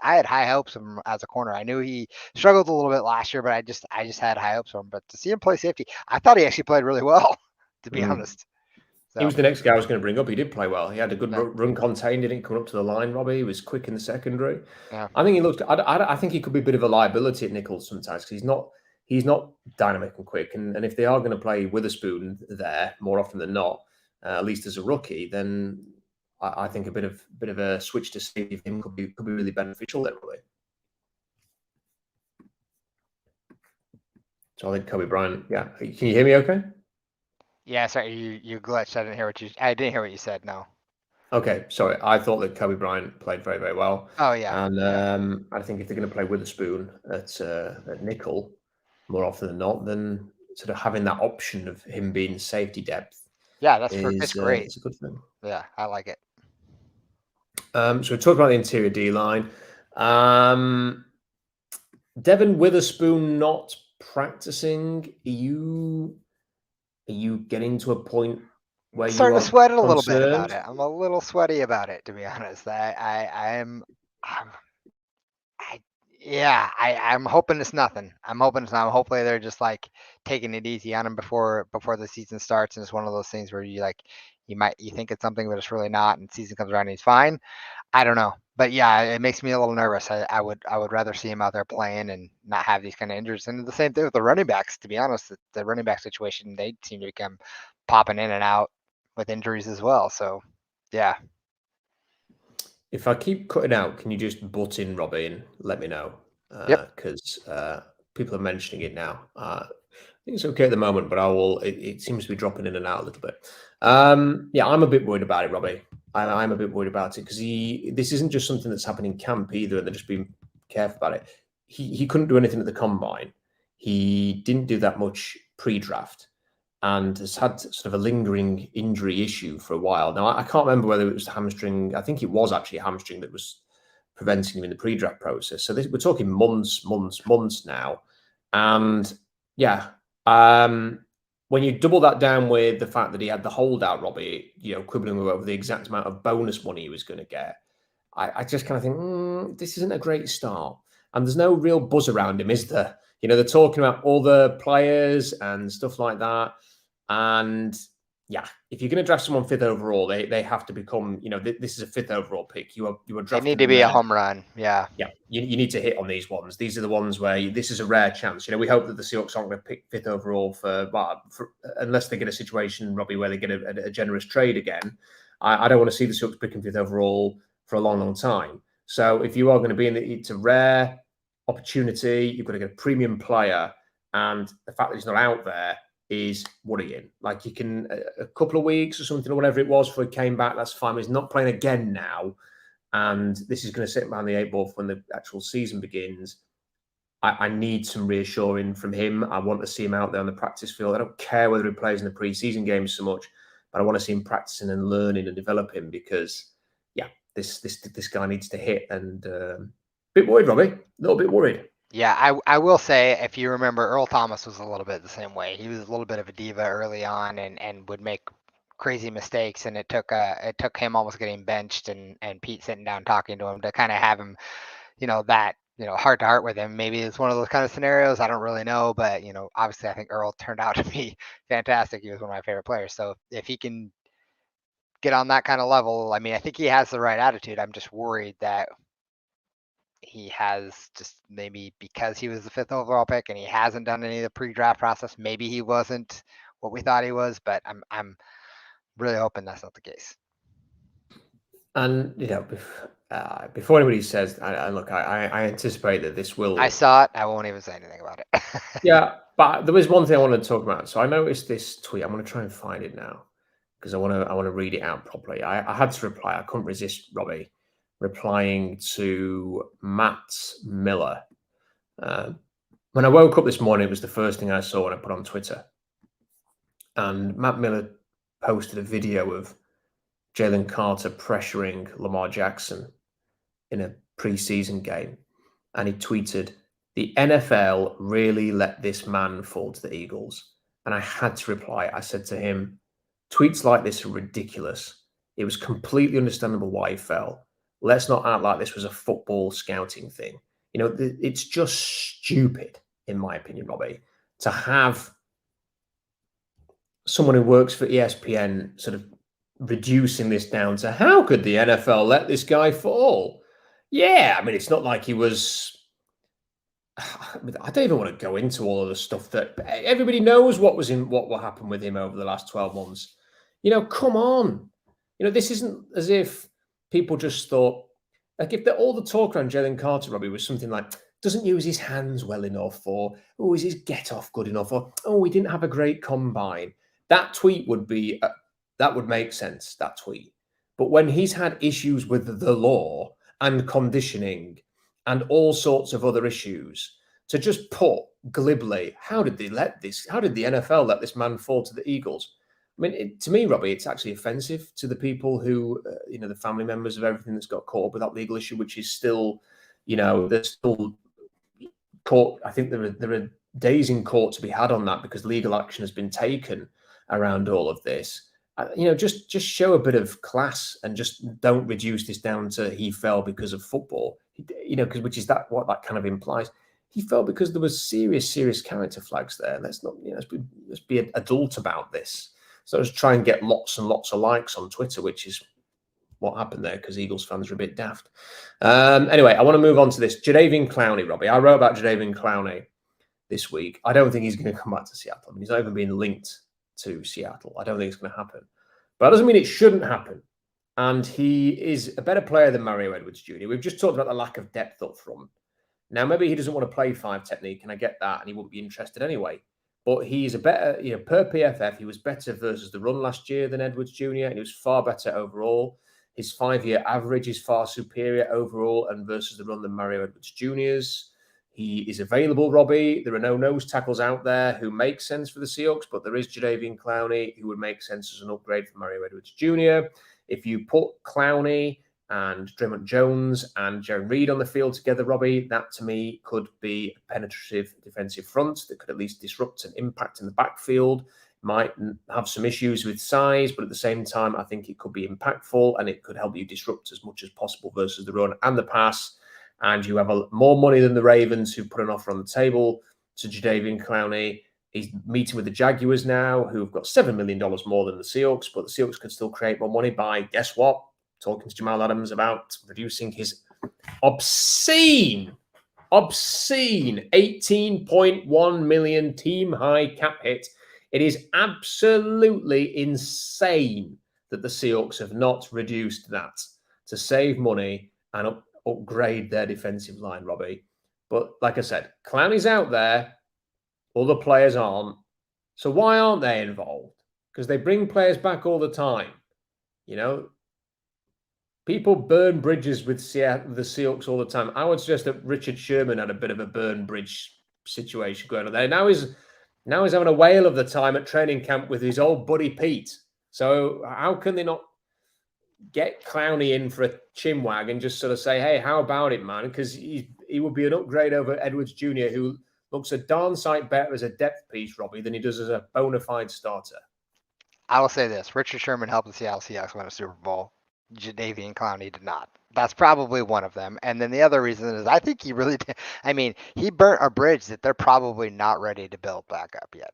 I had high hopes of him as a corner. I knew he struggled a little bit last year, but I just had high hopes for him. But to see him play safety, I thought he actually played really well, to be honest. So, he was the next guy I was going to bring up. He did play well. He had a good run contained. He didn't come up to the line, Robbie. He was quick in the secondary. Yeah. I think he looked. I think he could be a bit of a liability at Nichols sometimes because he's not dynamic and quick. And if they are going to play Witherspoon there more often than not, at least as a rookie, then I think a bit of a switch to save him could be really beneficial there, really. So I think Kobe Bryant. Yeah, can you hear me? Okay. Yeah, sorry, you glitched. I didn't hear what you said. No. Okay, sorry. I thought that Kobe Bryant played very, very well. Oh yeah. And I think if they're going to play Witherspoon at nickel more often than not, then sort of having that option of him being safety depth. Yeah, it's great. It's a good thing. Yeah, I like it. So we talked about the interior D line. Devon Witherspoon not practicing. Are you getting to a point where I'm starting to sweat a little bit about concerned? it? I'm a little sweaty about it, to be honest. I'm hoping it's nothing. I'm hoping it's not. Hopefully they're just like taking it easy on him before the season starts, and it's one of those things where you think it's something, but it's really not. And season comes around and he's fine. I don't know, but yeah, it makes me a little nervous. I would rather see him out there playing and not have these kind of injuries. And the same thing with the running backs. To be honest, the running back situation, they seem to become popping in and out with injuries as well. So, yeah. If I keep cutting out, can you just butt in, Robbie, and let me know? Because people are mentioning it now. I think it's okay at the moment, but I will. It seems to be dropping in and out a little bit. Yeah, I'm a bit worried about it, Robbie. I'm a bit worried about it because this isn't just something that's happening in camp either, and they're just being careful about it. He couldn't do anything at the combine. He didn't do that much pre-draft, and has had sort of a lingering injury issue for a while. Now, I can't remember whether it was the hamstring. I think it was actually a hamstring that was preventing him in the pre-draft process. So we're talking months now. And yeah, when you double that down with the fact that he had the holdout, Robbie, quibbling over the exact amount of bonus money he was going to get, I just kind of think, this isn't a great start. And there's no real buzz around him, is there? They're talking about other players and stuff like that. And yeah, if you're going to draft someone 5th overall, they have to become, this is a 5th overall pick. You are drafting. They need to be a home run. Yeah. Yeah. You need to hit on these ones. These are the ones where this is a rare chance. We hope that the Seahawks aren't going to pick 5th overall for unless they get a situation, Robbie, where they get a generous trade again. I don't want to see the Seahawks picking 5th overall for a long, long time. So if you are going to be it's a rare opportunity. You've got to get a premium player, and the fact that he's not out there is worrying. Like, you can a couple of weeks or something or whatever it was before he came back, that's fine. But he's not playing again now, and this is going to sit behind the 8 ball when the actual season begins. I need some reassuring from him. I want to see him out there on the practice field. I don't care whether he plays in the preseason games so much, but I want to see him practicing and learning and developing because, yeah, this guy needs to hit. And a bit worried, Robbie. A little bit worried. Yeah, I will say, if you remember, Earl Thomas was a little bit the same way. He was a little bit of a diva early on and would make crazy mistakes, and it took him almost getting benched and Pete sitting down talking to him to kind of have him, heart to heart with him. Maybe it's one of those kind of scenarios. I don't really know, but obviously I think Earl turned out to be fantastic. He was one of my favorite players. So if he can get on that kind of level, I mean, I think he has the right attitude. I'm just worried that he has, just maybe because he was the 5th overall pick and he hasn't done any of the pre-draft process, maybe he wasn't what we thought he was, but I'm really hoping that's not the case. And before anybody says, I anticipate that this will. I saw it. I won't even say anything about it. Yeah, but there was one thing I wanted to talk about. So I noticed this tweet. I'm going to try and find it now because I want to read it out properly. I had to reply. I couldn't resist Robbie replying to Matt Miller. When I woke up this morning, it was the first thing I saw when I put on Twitter. And Matt Miller posted a video of Jalen Carter pressuring Lamar Jackson in a preseason game. And he tweeted, "The NFL really let this man fall to the Eagles." And I had to reply. I said to him, "Tweets like this are ridiculous. It was completely understandable why he fell. Let's not act like this was a football scouting thing." It's just stupid, in my opinion, Robbie, to have someone who works for ESPN sort of reducing this down to, how could the NFL let this guy fall? Yeah, I mean, it's not like he was. I don't even want to go into all of the stuff that everybody knows what will happen with him over the last 12 months. Come on. This isn't as if people just thought, like, if all the talk around Jalen Carter, Robbie, was something like, doesn't use his hands well enough, or, oh, is his get off good enough, or, oh, he didn't have a great combine. That tweet would be, that would make sense, that tweet. But when he's had issues with the law and conditioning and all sorts of other issues, to just put glibly, how did the NFL let this man fall to the Eagles? I mean, to me, Robbie, it's actually offensive to the people who, the family members of everything that's got caught up with that legal issue, which is still, there's still court. I think there are days in court to be had on that because legal action has been taken around all of this. Just show a bit of class and just don't reduce this down to he fell because of football. Which is what that kind of implies. He fell because there was serious character flags there. Let's not, let's be adult about this. So just try and get lots and lots of likes on Twitter, which is what happened there because Eagles fans are a bit daft. Anyway, I want to move on to this. Jadeveon Clowney, Robbie. I wrote about Jadeveon Clowney this week. I don't think he's going to come back to Seattle. I mean, he's not even been linked to Seattle. I don't think it's going to happen. But that doesn't mean it shouldn't happen. And he is a better player than Mario Edwards Jr. We've just talked about the lack of depth up front. Now, maybe he doesn't want to play 5 technique, and I get that, and he wouldn't be interested anyway. But he's a better, per PFF, he was better versus the run last year than Edwards Jr., and he was far better overall. His 5-year average is far superior overall and versus the run than Mario Edwards Jr.'s. He is available, Robbie. There are no nose tackles out there who make sense for the Seahawks, but there is Jadeveon Clowney who would make sense as an upgrade for Mario Edwards Jr. If you put Clowney and Draymond Jones and Jaron Reed on the field together, Robbie, that to me could be a penetrative defensive front that could at least disrupt and impact in the backfield. Might have some issues with size, but at the same time, I think it could be impactful and it could help you disrupt as much as possible versus the run and the pass. And you have more money than the Ravens, who put an offer on the table to Jadeveon Clowney. He's meeting with the Jaguars now, who've got $7 million more than the Seahawks, but the Seahawks could still create more money by, guess what? Talking to Jamal Adams about reducing his obscene 18.1 million team high cap hit. It is absolutely insane that the Seahawks have not reduced that to save money and upgrade their defensive line, Robbie. But like I said, Clowney's out there, other players aren't. So why aren't they involved? Because they bring players back all the time. People burn bridges with the Seahawks all the time. I would suggest that Richard Sherman had a bit of a burn bridge situation going on there. Now he's having a whale of the time at training camp with his old buddy Pete. So how can they not get Clowney in for a chinwag and just sort of say, hey, how about it, man? Because he would be an upgrade over Edwards Jr., who looks a darn sight better as a depth piece, Robbie, than he does as a bona fide starter. I will say this: Richard Sherman helped the Seattle Seahawks win a Super Bowl. Jadeveon Clowney did not. That's probably one of them. And then the other reason is I think he really did. I mean, he burnt a bridge that they're probably not ready to build back up yet,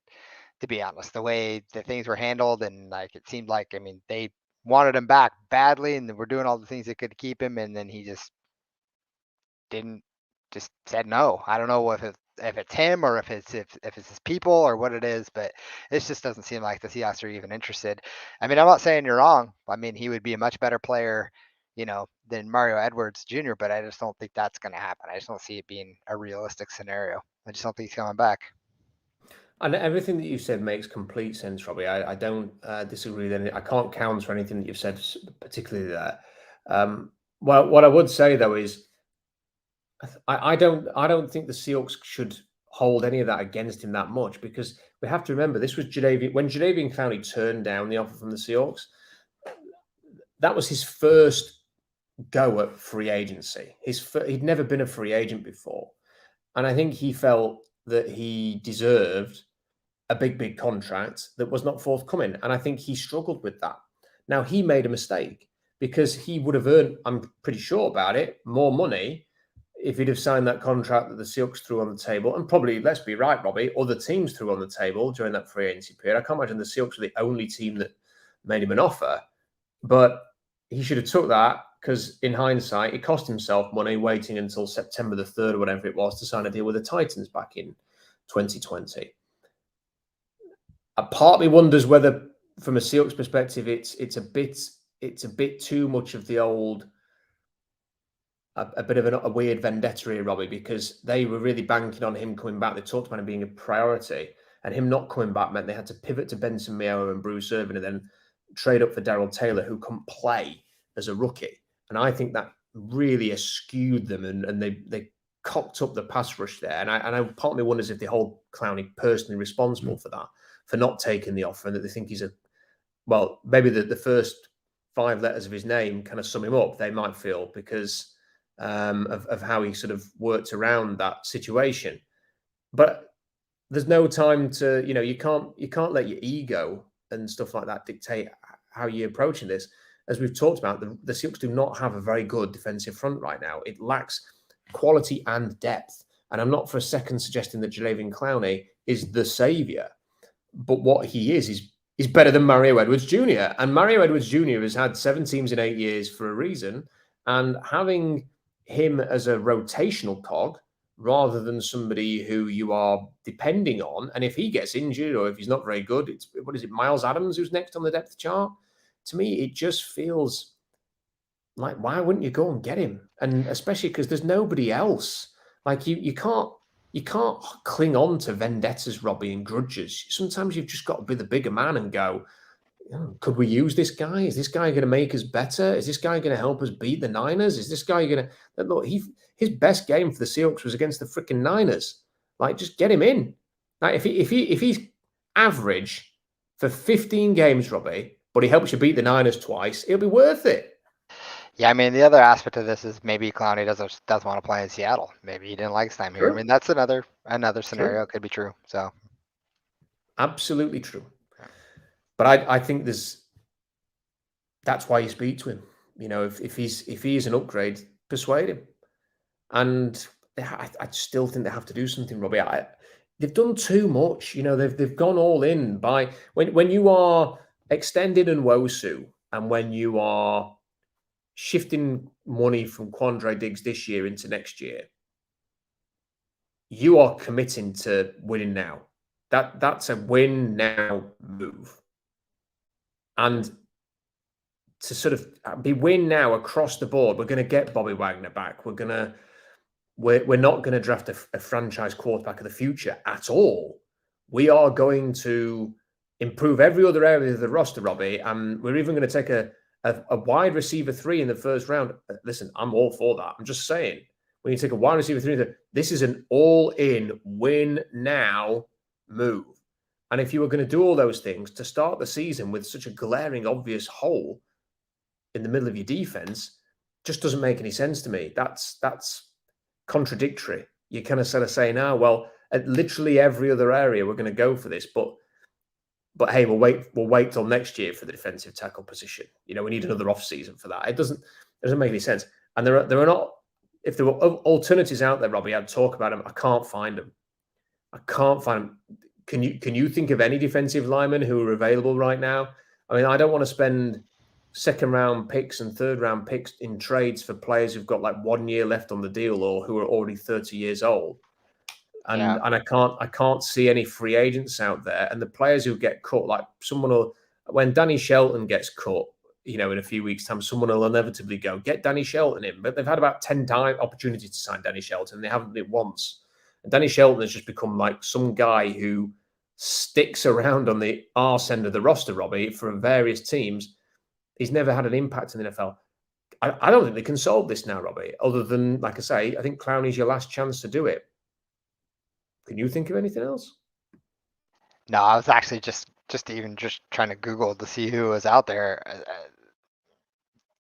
to be honest. The way the things were handled, and like it seemed like, I mean, they wanted him back badly and were doing all the things they could to keep him, and then he just said no. I don't know if it's him or if it's his people or what it is, but it just doesn't seem like the Seahawks are even interested. I mean, I'm not saying you're wrong. I mean, he would be a much better player, than Mario Edwards Jr., but I just don't think that's going to happen. I just don't see it being a realistic scenario. I just don't think he's coming back. And everything that you said makes complete sense, Robbie. I don't disagree with anything. I can't counter anything that you've said, particularly there. Well, what I would say though is, I don't think the Seahawks should hold any of that against him that much, because we have to remember this was when Jadeveon Clowney turned down the offer from the Seahawks. That was his first go at free agency. He'd never been a free agent before, and I think he felt that he deserved a big contract that was not forthcoming, and I think he struggled with that. Now he made a mistake, because he would have earned, I'm pretty sure about it, more money if he'd have signed that contract that the Seahawks threw on the table, and probably, let's be right, Robbie, other teams threw on the table during that free agency period. I can't imagine the Seahawks were the only team that made him an offer, but he should have took that, because in hindsight, it cost himself money waiting until September the 3rd or whatever it was to sign a deal with the Titans back in 2020. A part of me wonders whether, from a Seahawks perspective, it's a bit too much of the old, a bit of a weird vendetta here, Robbie, because they were really banking on him coming back. They talked about him being a priority, and him not coming back meant they had to pivot to Benson Mayowa and Bruce Irvin, and then trade up for Darrell Taylor, who couldn't play as a rookie. And I think that really eschewed them, and they cocked up the pass rush there. And I part of me wonders if they hold Clowney personally responsible for that, for not taking the offer, and that they think he's maybe the first 5 letters of his name kind of sum him up, they might feel, because of how he sort of worked around that situation. But there's no time to, you can't let your ego and stuff like that dictate how you're approaching this. As we've talked about, the Seahawks do not have a very good defensive front right now. It lacks quality and depth. And I'm not for a second suggesting that Jadeveon Clowney is the savior, but what he is better than Mario Edwards Jr. And Mario Edwards Jr. has had 7 teams in 8 years for a reason. And having him as a rotational cog rather than somebody who you are depending on, and if he gets injured or if he's not very good, it's, what is it, Miles Adams who's next on the depth chart? To me, it just feels like, why wouldn't you go and get him? And especially because there's nobody else. Like you can't cling on to vendettas, Robbie, and grudges. Sometimes you've just got to be the bigger man and go, could we use this guy? Is this guy going to make us better? Is this guy going to help us beat the Niners? Is this guy going to look? His best game for the Seahawks was against the freaking Niners. Like, just get him in. Like, if he's average for 15 games, Robbie, but he helps you beat the Niners twice, it'll be worth it. Yeah, I mean, the other aspect of this is maybe Clowney doesn't want to play in Seattle. Maybe he didn't like his time here. I mean, that's another scenario. It could be true. So, absolutely true. But I think that's why you speak to him. If he's an upgrade, persuade him. And I still think they have to do something, Robbie. They've done too much. They've gone all in by when you are extending Nwosu, and when you are shifting money from Quandre Diggs this year into next year, you are committing to winning now. That's a win now move. And to sort of be win now across the board, we're going to get Bobby Wagner back. We're not going to draft a franchise quarterback of the future at all. We are going to improve every other area of the roster, Robbie, and we're even going to take a wide receiver 3 in the first round. Listen, I'm all for that. I'm just saying, when you take a wide receiver 3, this is an all-in win now move. And if you were going to do all those things to start the season with such a glaring, obvious hole in the middle of your defense, just doesn't make any sense to me. That's contradictory. You kind of sort of say, now, well, at literally every other area, we're going to go for this, but hey, we'll wait till next year for the defensive tackle position. We need another off season for that. It doesn't make any sense. And there are not, if there were alternatives out there, Robbie, I'd talk about them. I can't find them. Can you think of any defensive linemen who are available right now? I mean, I don't want to spend second round picks and third round picks in trades for players who've got like 1 year left on the deal or who are already 30 years old. And I can't see any free agents out there. And the players who get cut, like when Danny Shelton gets cut, in a few weeks' time, someone will inevitably go, get Danny Shelton in. But they've had about 10 opportunities to sign Danny Shelton. They haven't done it once. And Danny Shelton has just become like some guy who sticks around on the arse end of the roster, Robbie, for various teams. He's never had an impact in the NFL. I don't think they can solve this now, Robbie, other than, like I say, I think Clowney's your last chance to do it. Can you think of anything else? No, I was actually just trying to Google to see who was out there.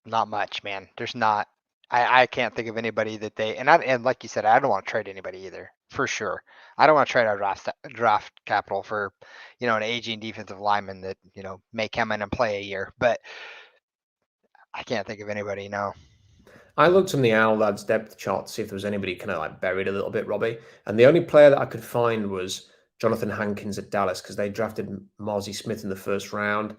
Not much, man. There's not. I can't think of anybody that and like you said, I don't want to trade anybody either, for sure. I don't want to trade our draft capital for, an aging defensive lineman that, may come in and play a year. But I can't think of anybody, no. I looked on the Owl Lads depth chart to see if there was anybody kind of like buried a little bit, Robbie. And the only player that I could find was Jonathan Hankins at Dallas, because they drafted Marzi Smith in the first round.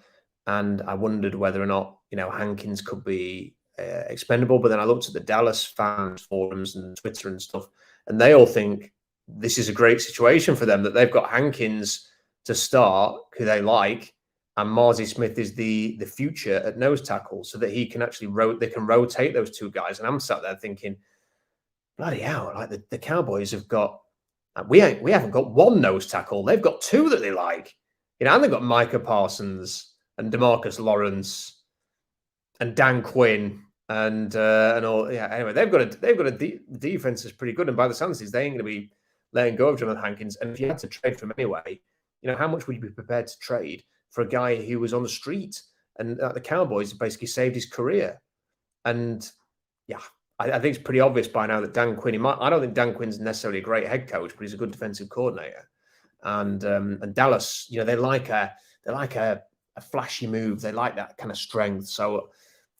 And I wondered whether or not, Hankins could be expendable. But then I looked at the Dallas fans forums and Twitter and stuff, and they all think this is a great situation for them, that they've got Hankins to start, who they like, and Marzi Smith is the future at nose tackle, so that he can actually they can rotate those two guys. And I'm sat there thinking, bloody hell, like the Cowboys have got, we haven't got one nose tackle. They've got two that they like, and they've got Micah Parsons and DeMarcus Lawrence and Dan Quinn and all. Yeah. Anyway, they've got a defense that's pretty good, and by the sounds of it, they ain't going to be letting go of Jonathan Hankins. And if you had to trade for him anyway, how much would you be prepared to trade for a guy who was on the street? And the Cowboys basically saved his career. And yeah, I think it's pretty obvious by now that Dan Quinn, I don't think Dan Quinn's necessarily a great head coach, but he's a good defensive coordinator. And Dallas, they like a flashy move. They like that kind of strength. So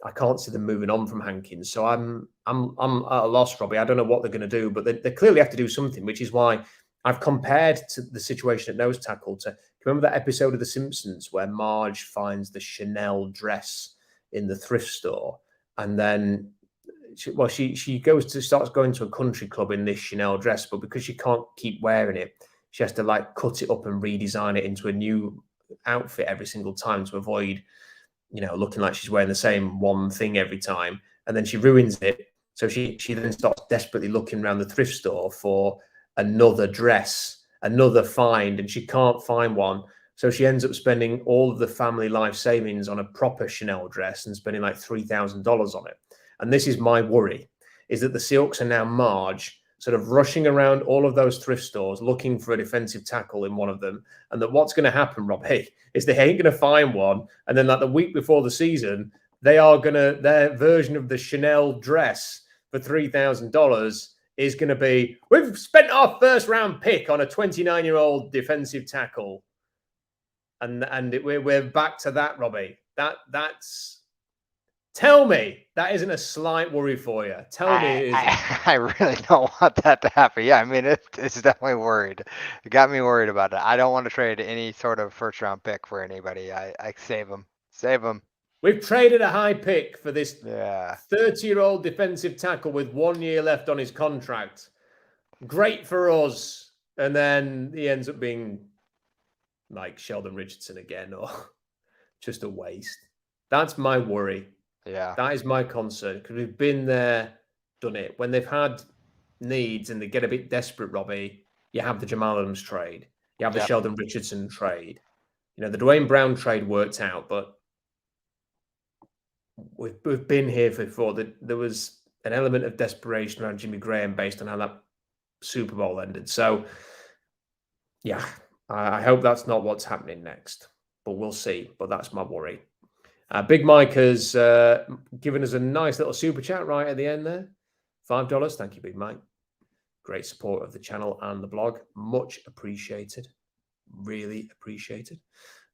I can't see them moving on from Hankins. So I'm at a loss, Robbie. I don't know what they're going to do, but they clearly have to do something, which is why I've compared to the situation at nose tackle to, remember that episode of The Simpsons where Marge finds the Chanel dress in the thrift store, and then she starts going to a country club in this Chanel dress, but because she can't keep wearing it, she has to like cut it up and redesign it into a new outfit every single time to avoid, looking like she's wearing the same one thing every time. And then she ruins it. So she then starts desperately looking around the thrift store for another dress, another find, and she can't find one. So she ends up spending all of the family life savings on a proper Chanel dress and spending like $3,000 on it. And this is my worry, is that the Seahawks are now Marge, sort of rushing around all of those thrift stores looking for a defensive tackle in one of them. And that what's going to happen, Robbie, is they ain't going to find one. And then like the week before the season, their version of the Chanel dress for $3,000 is going to be, we've spent our first round pick on a 29-year-old defensive tackle. And we're back to that, Robbie. That's... Tell me that isn't a slight worry for you. Tell me it isn't. I really don't want that to happen. Yeah, I mean, it's definitely worried. It got me worried about it. I don't want to trade any sort of first-round pick for anybody. I save them. Save them. We've traded a high pick for this 30-year-old defensive tackle with 1 year left on his contract. Great for us. And then he ends up being like Sheldon Richardson again, or just a waste. That's my worry. Yeah. That is my concern, because we've been there, done it. When they've had needs and they get a bit desperate, Robbie, you have the Jamal Adams trade. You have the Sheldon Richardson trade. The Dwayne Brown trade worked out, but we've been here before. There was an element of desperation around Jimmy Graham based on how that Super Bowl ended. So, yeah, I hope that's not what's happening next, but we'll see. But that's my worry. Big Mike has given us a nice little super chat right at the end there. $5. Thank you, Big Mike. Great support of the channel and the blog. Much appreciated. Really appreciated.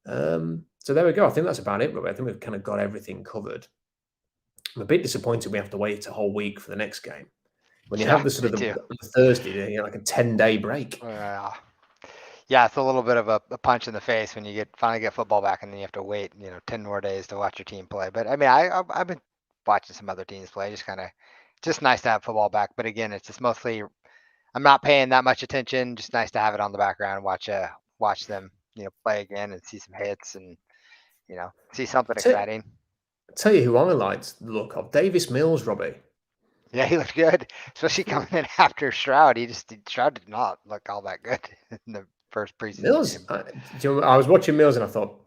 So there we go. I think that's about it, Robert. I think we've kind of got everything covered. I'm a bit disappointed we have to wait a whole week for the next game. When you have the sort of the Thursday, like a 10-day break. Yeah, it's a little bit of a punch in the face when you finally get football back, and then you have to wait, 10 more days to watch your team play. But I mean, I've been watching some other teams play. Just nice to have football back. But again, it's just mostly I'm not paying that much attention. Just nice to have it on the background and watch them, play again and see some hits and see something exciting. I'll tell you who I liked the look of, Davis Mills, Robbie. Yeah, he looked good, especially coming in after Stroud. Stroud did not look all that good in the first preseason game. I was watching Mills and I thought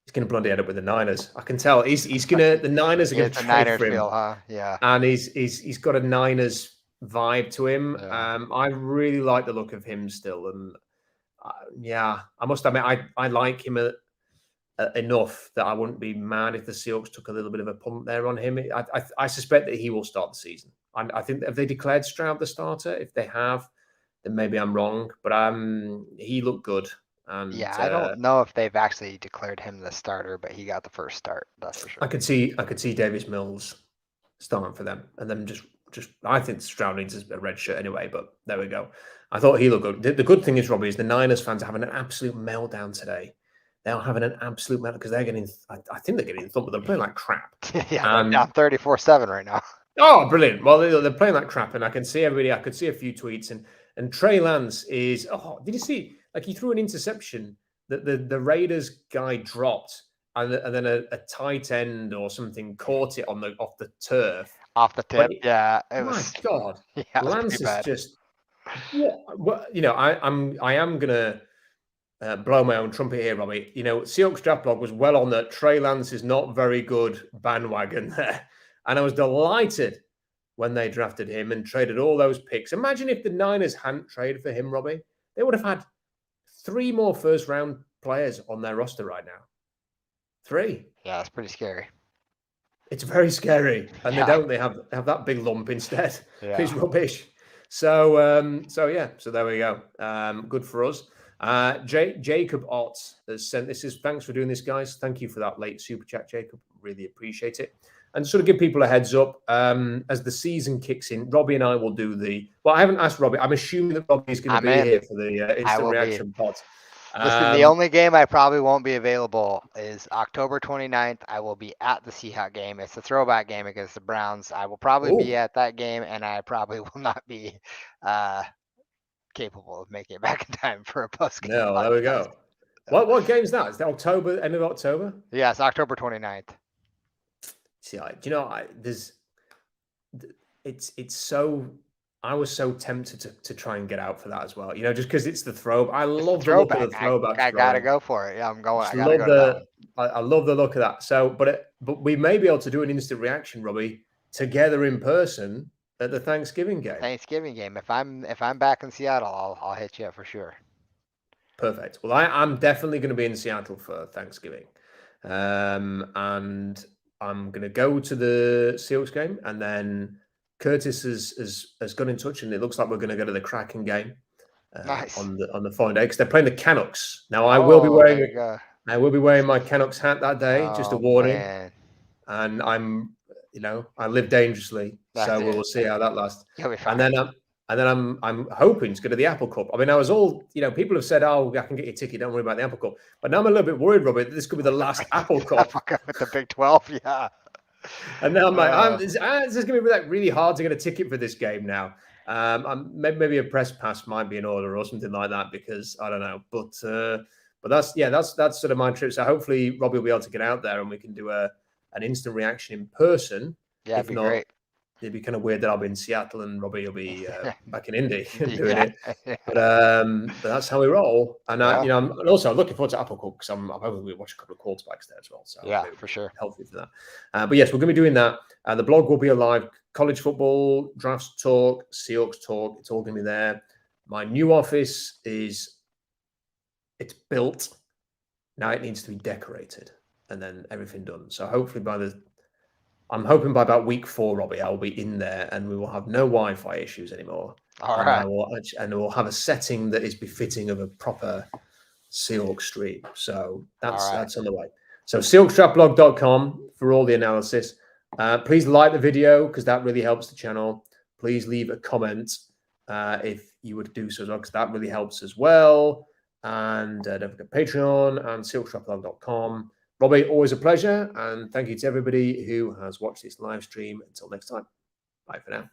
he's going to bloody end up with the Niners. I can tell he's going to. The Niners are going to trade for him. Feel, huh? Yeah, and he's got a Niners vibe to him. Yeah. I really like the look of him still, and I must admit I like him enough that I wouldn't be mad if the Seahawks took a little bit of a pump there on him. I suspect that he will start the season. I think, have they declared Stroud the starter? If they have, then maybe I'm wrong. But he looked good. And I don't know if they've actually declared him the starter, but he got the first start. That's for sure. I could see Davis Mills starting for them, and then just I think Stroud needs a red shirt anyway. But there we go. I thought he looked good. The good thing is, Robbie, is the Niners fans are having an absolute meltdown today. They're having an absolute meltdown because they're getting. I think they're getting thumped, but they're playing like crap. Yeah, they're down 34-7 right now. Oh, brilliant! Well, they're playing like crap, and I can see everybody. I could see a few tweets, and Trey Lance is. Oh, did you see? Like he threw an interception that the Raiders guy dropped, and then a tight end or something caught it off the turf. Off the tip, yeah. My God, yeah, Lance is just. What I am gonna blow my own trumpet here, Robbie. Seahawks Draft Blog was well on that Trey Lance is not very good bandwagon there, and I was delighted when they drafted him and traded all those picks. Imagine if the Niners hadn't traded for him, Robbie. They would have had 3 more first-round players on their roster right now. 3. Yeah, it's pretty scary. It's very scary, and they don't. They have that big lump instead. Yeah. It's rubbish. So there we go. Good for us. Jacob Ott has sent this. Thanks for doing this, guys. Thank you for that late super chat, Jacob. Really appreciate it. And sort of give people a heads up as the season kicks in. Robbie and I will do I haven't asked Robbie. I'm assuming that Robbie is going to be here for the instant reaction pod. Listen, the only game I probably won't be available is October 29th. I will be at the Seahawks game. It's a throwback game against the Browns. I will probably be at that game, and I probably will not be capable of making it back in time for a post game. No, there we go. What game is that? Is that October, end of October? Yeah, it's October 29th. See, it's so. I was so tempted to try and get out for that as well. Just because it's the throwback. I love the look of the throwback. I gotta go for it. Yeah, I'm going. I love the look of that. So, but we may be able to do an instant reaction, Robbie, together in person at the Thanksgiving game. If I'm back in Seattle, I'll hit you up for sure. Perfect. Well, I'm definitely going to be in Seattle for Thanksgiving, and I'm going to go to the Seahawks game, and then Curtis has got in touch, and it looks like we're going to go to the Kraken game nice. on the following day because they're playing the Canucks. Now I will be wearing my Canucks hat that day, just a warning. Man. And I live dangerously, so we'll see how that lasts. You'll be fine. And then I'm hoping to go to the Apple Cup. I mean, I was all, people have said, "Oh, I can get your ticket. Don't worry about the Apple Cup." But now I'm a little bit worried, Robert. This could be the last Apple Cup with the Big 12. Yeah. And now I'm like, this is going to be like really hard to get a ticket for this game now. Maybe a press pass might be in order or something like that because I don't know. But that's sort of my trip. So hopefully Robbie will be able to get out there and we can do an instant reaction in person. Yeah, it'd be great. It'd be kind of weird that I'll be in Seattle and Robbie will be back in Indy doing it. But that's how we roll. And I'm also looking forward to Apple Cup because I'm hoping we'll watch a couple of quarterbacks there as well. So for sure. Healthy for that. But yes, we're going to be doing that. The blog will be alive. College football, drafts talk, Seahawks talk. It's all going to be there. My new office it's built. Now it needs to be decorated and then everything done. So hopefully by the I'm hoping by about week 4, Robbie, I will be in there and we will have no Wi-Fi issues anymore. All and right. we'll have a setting that is befitting of a proper Seahawks stream. So that's on the way. So SeahawksTrapBlog.com for all the analysis. Please like the video because that really helps the channel. Please leave a comment if you would do so as well, because that really helps as well. And don't forget Patreon and SeahawksTrapBlog.com. Robbie, always a pleasure. And thank you to everybody who has watched this live stream. Until next time, bye for now.